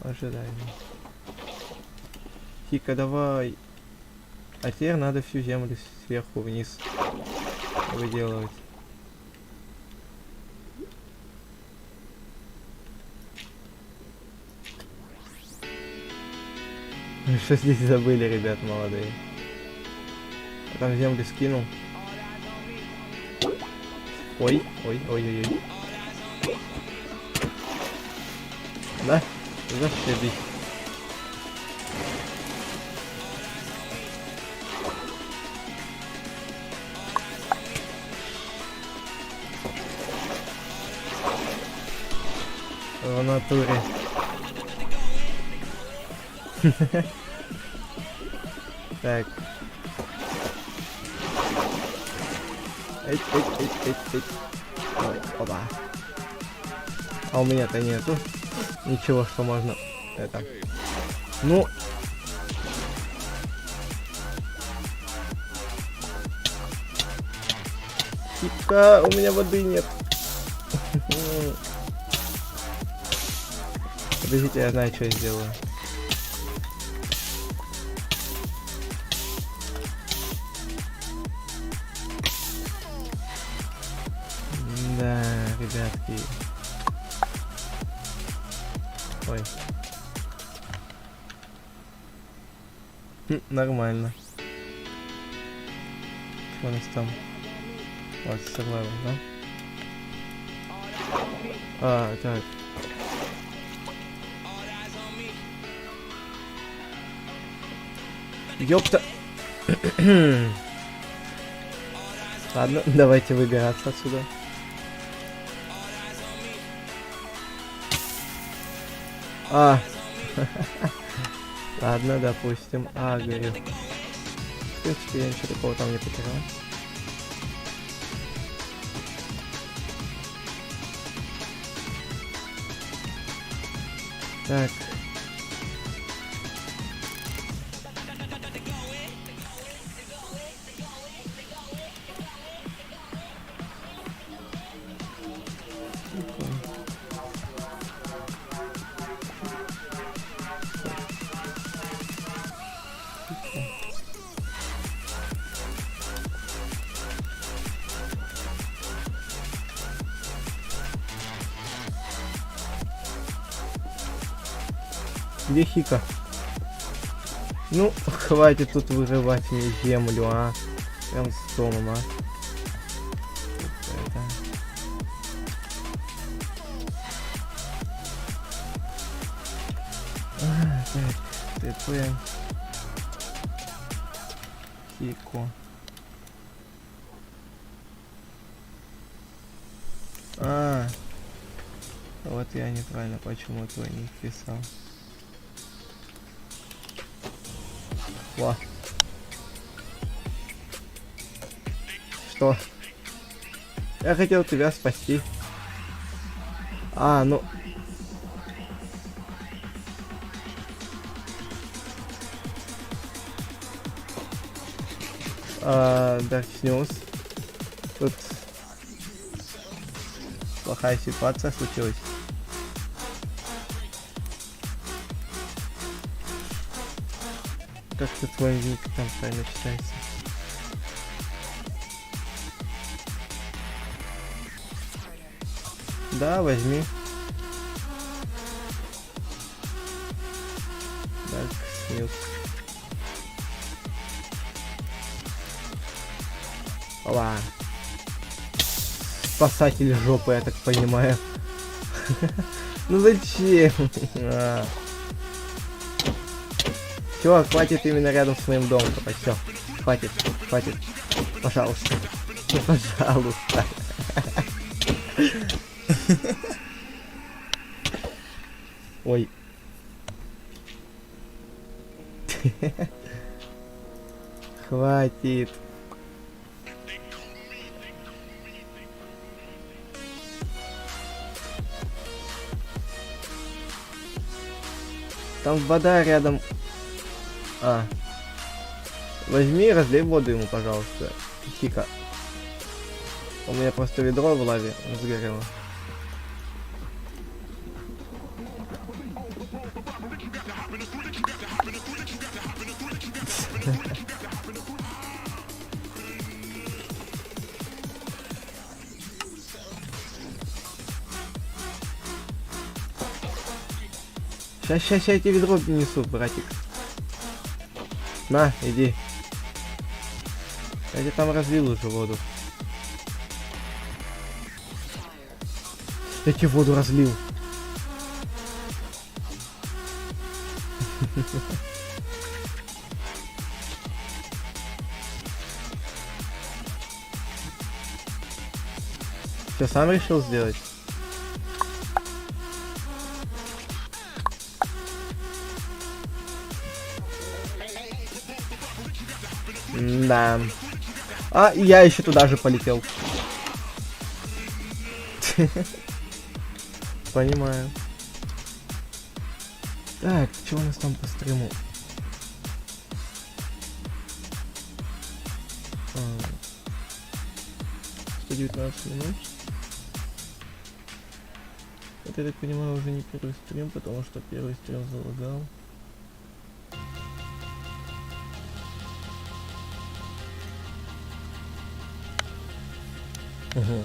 Ожидаемо. Хика, давай. А теперь надо всю землю сверху вниз выделывать. Что здесь забыли, ребят молодые? Я там землю скинул. Ой, ой, ой, ой, ой. Да? Зашибись. В натуре. Так. Эй. Ой, опа. А у меня-то нету ничего, что можно это. Ну. Типа, у меня воды нет. Подождите, я знаю, что я сделаю. Да, ребятки. Ой. Нормально. Что у нас там? Вот, survival, да? Так. Ёпта. Ладно, давайте выбираться отсюда. Ладно, допустим. Говорю. В принципе, я ничего такого там не потерял. Так. Где Хика? Ну, хватит тут вырывать мне землю, а. Прям с домом, а. Так, ТП. Хико. Вот я неправильно почему-то не писал. Во. Что? Я хотел тебя спасти. Ну. Dark News. Тут плохая ситуация случилась. Как-то твой ник там правильно читается. Да, возьми. Dark News. Ла. Спасатель жопы, я так понимаю. Ну зачем? Все, хватит именно рядом с моим домом. Все, хватит, хватит. Пожалуйста. Пожалуйста. Ой. Хватит. Там вода рядом. Возьми и разлей воду ему, пожалуйста. Хика. У меня просто ведро в лаве сгорело. Сейчас я тебе ведро принесу, братик. На, иди. Я тебе там разлил уже воду. Я тебе воду разлил. Что, сам решил сделать? Да. И я еще туда же полетел. Понимаю. Так, что у нас там по стриму? 119 минут. Это, я так понимаю, уже не первый стрим, потому что первый стрим залагал. Угу.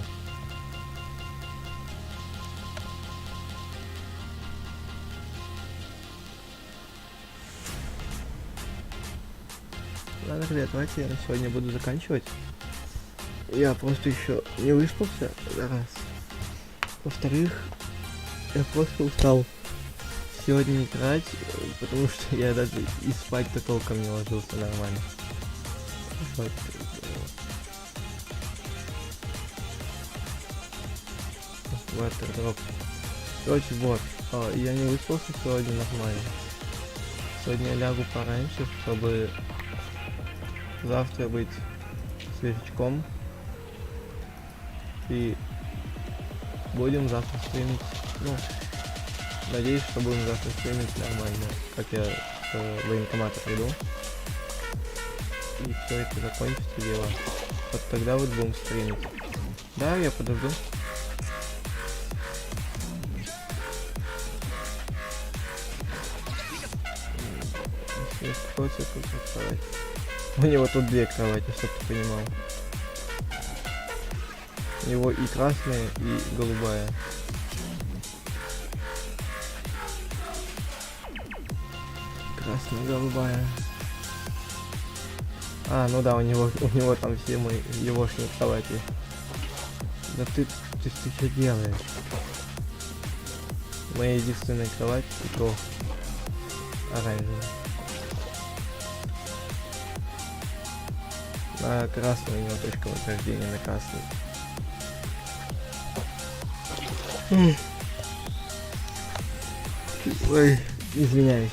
Ладно, ребят, давайте я на сегодня буду заканчивать. Я просто еще не выспался, раз. Во-вторых, я просто устал сегодня играть, потому что я даже и спать-то толком не ложился нормально. Вот. Ватerdроп. Короче, вот. Я не выспался сегодня нормально. Сегодня я лягу пораньше, чтобы завтра быть свежачком. И будем завтра стримить. Ну, надеюсь, что будем завтра стримить нормально. Как я с военкомата приду. И все это закончится дело. Вот тогда вот будем стримить. Да, я подожду. У него тут две кровати, чтоб ты понимал. У него и красная, и голубая. Красная, голубая. А, ну да, у него там все мои егошние кровати. Да ты что делаешь? Моя единственная кровать, и то оранжевая. На красный у него точка возрождения, на красный. Ой, извиняюсь.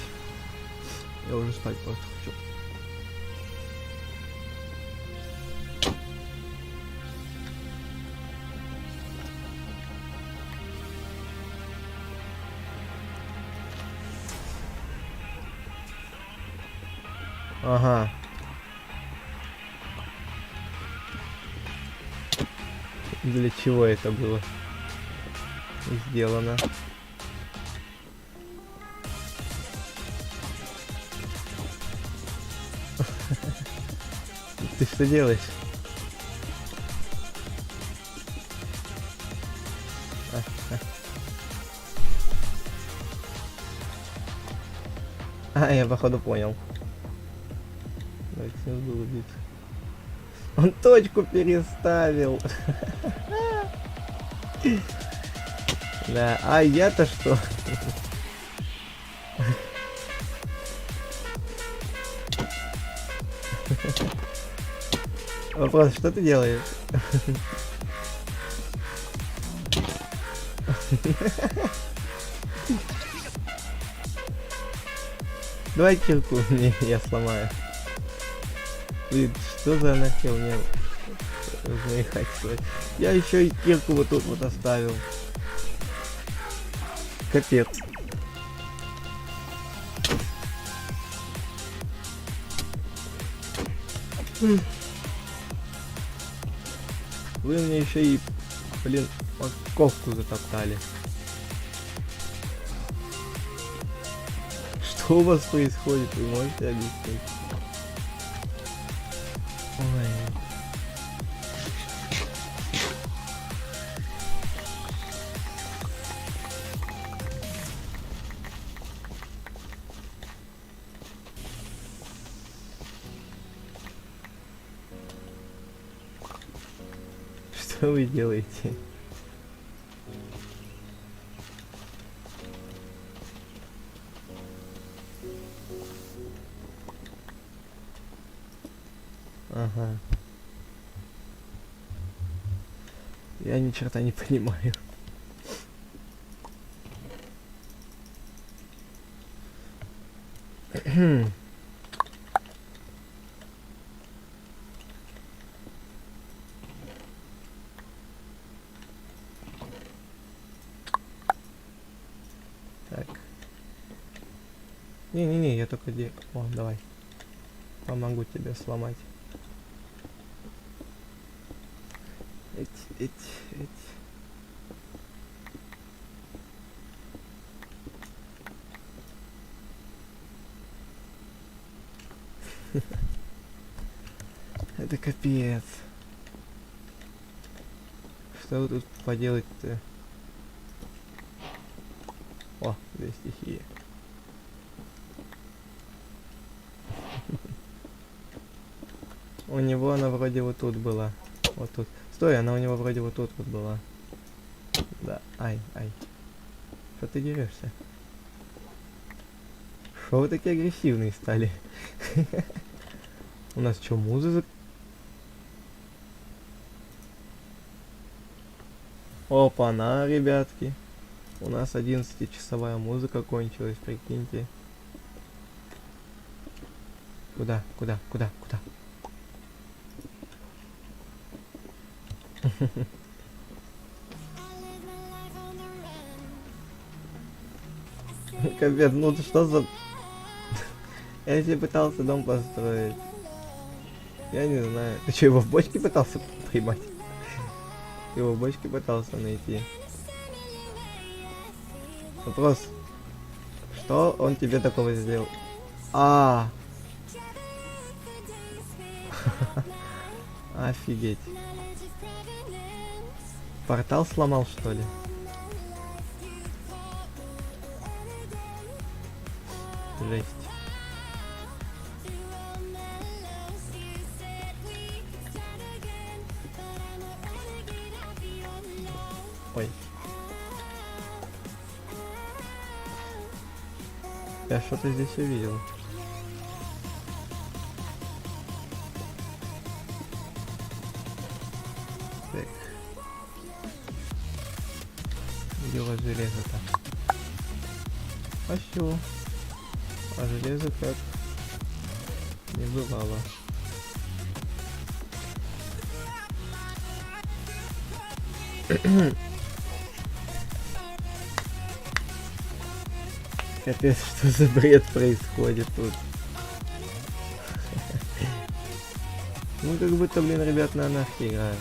Я уже спать просто хочу. Ага. Для чего это было сделано? Ты что делаешь? А, я походу понял. Давайте будет. Он точку переставил. Да, а я-то что? Вопрос, что ты делаешь? Давай кирку мне, я сломаю. Блин, что за нахер мне в моей хате стоит? Я еще и кирку вот тут вот оставил. Капец. Вы мне еще и, блин, морковку затоптали. Что у вас происходит, вы можете объяснить? Ой. Что вы делаете? Ага. Я ни черта не понимаю. Так. Не-не-не, я только О, давай. Помогу тебе сломать. Эть. Это капец. Что вы тут поделать-то? О, две стихии. У него она вроде вот тут была. Вот тут. Стой, она у него вроде вот тут вот была. Да, ай. Что ты дерешься? Что вы такие агрессивные стали? У нас что, музыка? Опа-на, ребятки. У нас 11-часовая музыка кончилась, прикиньте. Куда? Капец, ну что за... Я себе пытался дом построить. Я не знаю. Ты что, его в бочке пытался поймать? Ты его в бочке пытался найти? Вопрос. Что он тебе такого сделал? Офигеть. Портал сломал, что ли? Жесть. Я что-то здесь увидел. Так. Где у вас железо-то? А всё. А железо как не бывало. Капец, что за бред происходит тут? Ну как будто, блин, ребят на анархии играют.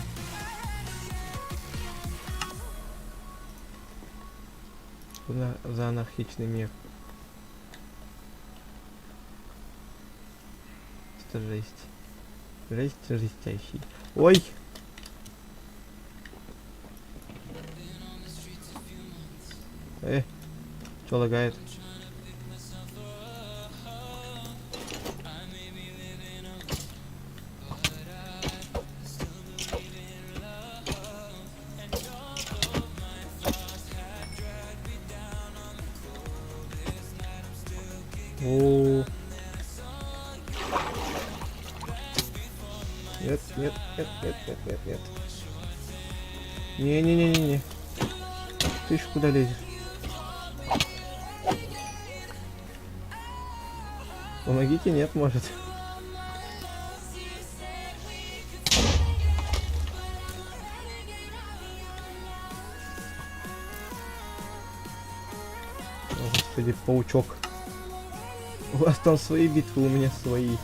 За анархичный мир. Что жесть. Жесть жестящий. Ой! Что лагает? О. Нет, нет, нет, нет, нет, нет, нет. Не-не-не-не-не. Ты ж куда лезешь? Помогите, нет, может. О, господи, паучок. У вас там свои битвы, у меня свои.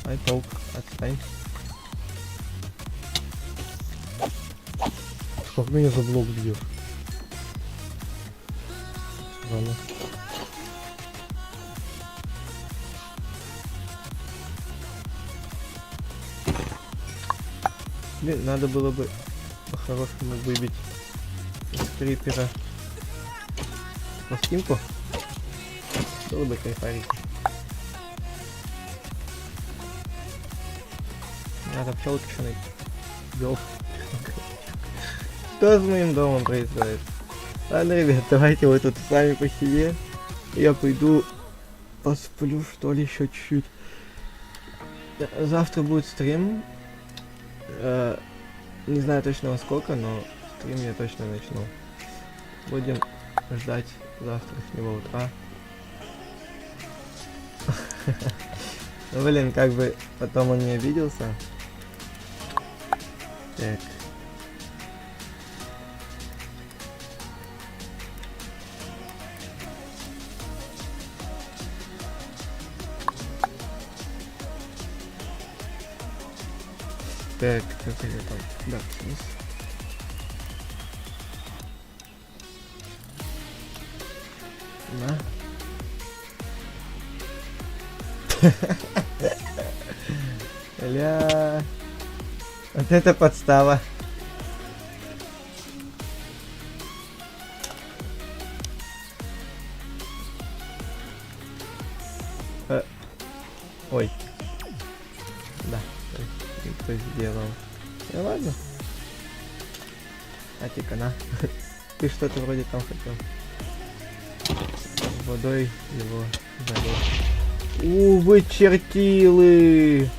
Ай, паук, отстань. Как меня за блок бьет? Ладно. Блин, надо было бы по-хорошему выбить из крипера пластинку. Было бы кайфарить. Надо пчелки еще найти. Ёп. Что с моим домом происходит? Ладно, ребят, давайте вы тут сами по себе. Я пойду посплю, что ли, еще чуть-чуть. Завтра будет стрим. Не знаю точно во сколько, но стрим я точно начну. Будем ждать завтрашнего утра. Блин, как бы потом он не обиделся. Так. Так, как это там? Да, вниз. На. Ля. Вот это подстава. Ой. Да. Кто сделал? Ну ладно. А ты-ка на. Ты что-то вроде там хотел. Водой его залил. Вы чертилы!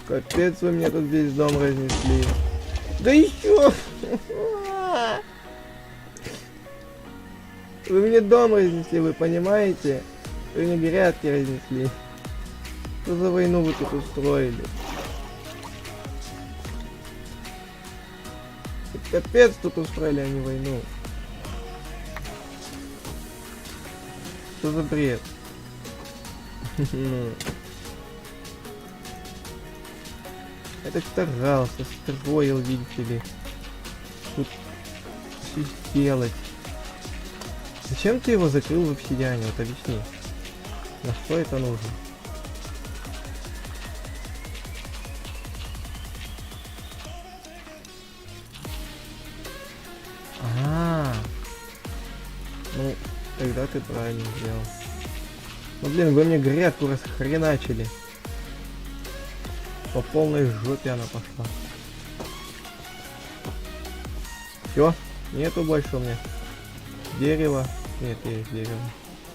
Капец, вы мне тут весь дом разнесли. Да еще! Вы мне дом разнесли, вы понимаете? Вы мне грядки разнесли. Что за войну вы тут устроили? Капец тут устроили, а не войну. Что за бред? Это старался, строил, видите ли. Тут все сделать. Зачем ты его закрыл в обсидиане? Вот объясни. На что это нужно? Ну, тогда ты правильно сделал. Ну блин, вы мне грядку расхреначили. По полной жопе она пошла. Все, нету больше у меня дерева. Нет, есть дерево.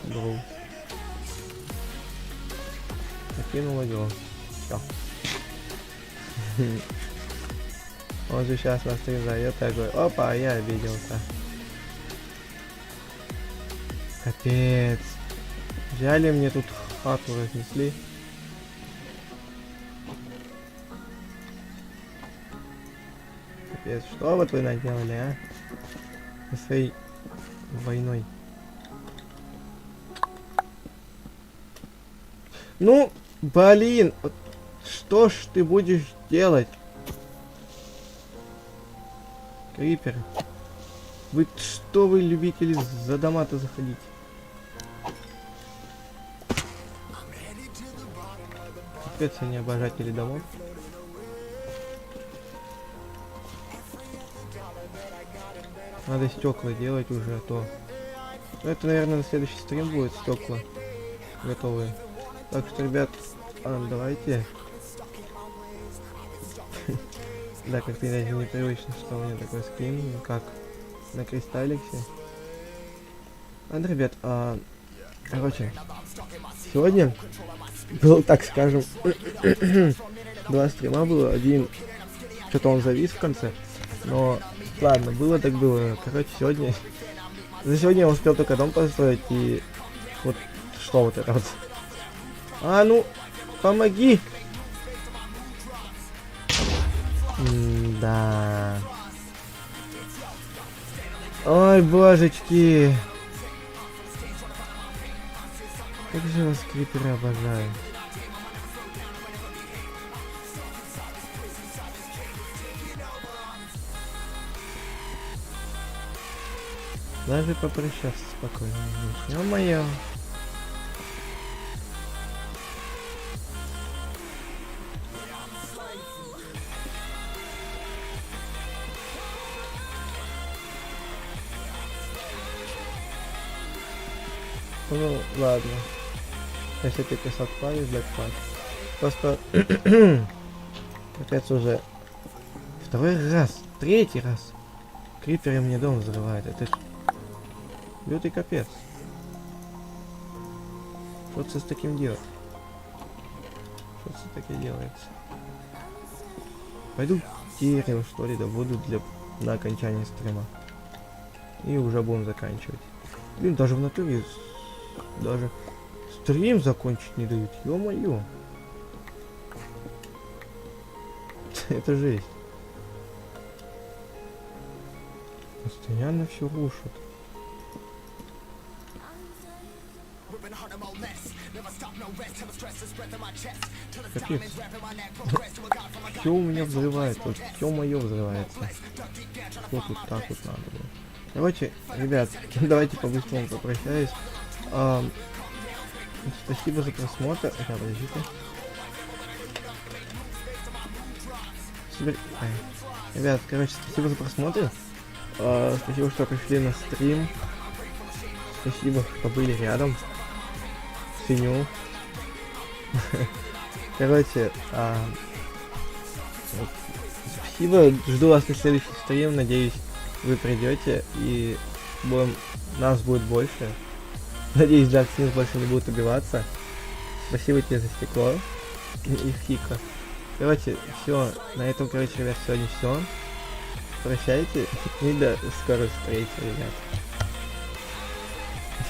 Брус. Накинул его. Все. Он же сейчас нас срезает такой. Опа, я обиделся. Капец. Взяли мне тут хату, разнесли. Капец, что вот вы наделали, а? Со своей войной. Ну, блин, вот что ж ты будешь делать? Крипер. Вы что, вы любители за дома-то заходить? Капец, они обожатели домов. Надо стекла делать уже, а то... Ну, это, наверное, на следующий стрим будет стекла готовые. Так что, ребят, давайте. Да, как-то даже непривычно, что у меня такой скрин, как на Кристалликсе. Ладно, ребят, короче, сегодня был, так скажем, два стрима было, один, что-то он завис в конце, но ладно, было так было. Короче, сегодня, за сегодня я успел только дом построить, и вот что вот это вот. Ну, помоги! Да. Ой, божечки. Как же вас криперы обожаю. Даже попрощаться спокойно. Ё-моё. Ну, ладно. Если ты писал клавиш, так клавиш. Просто... Капец уже... Второй раз. Третий раз. Криперы мне дом взрывает. Это ж... Лютый капец. Что-то с таким делать. Что-то с таким делается. Пойду дерево, что ли, добуду на окончание стрима. И уже будем заканчивать. Блин, даже в натуре... Даже стрим закончить не дают. Ё-моё. Это жесть. Постоянно все рушат. Капец. Все у меня взрывается. Вот все мое взрывается. Что тут так вот надо было. Короче, ребят, давайте по-быстрому попрощаюсь. Спасибо за просмотр. Подождите. Ребят, короче, спасибо за просмотр. Спасибо, что пришли на стрим. Спасибо, что были рядом. Ценю. Короче, спасибо. Жду вас на следующий стрим. Надеюсь, вы придете и нас будет больше. Надеюсь, Dark Sims больше не будет убиваться. Спасибо тебе за стекло и Хика. Короче, все. На этом, короче, ребят, сегодня все. Прощайте и до скорой встречи, ребят.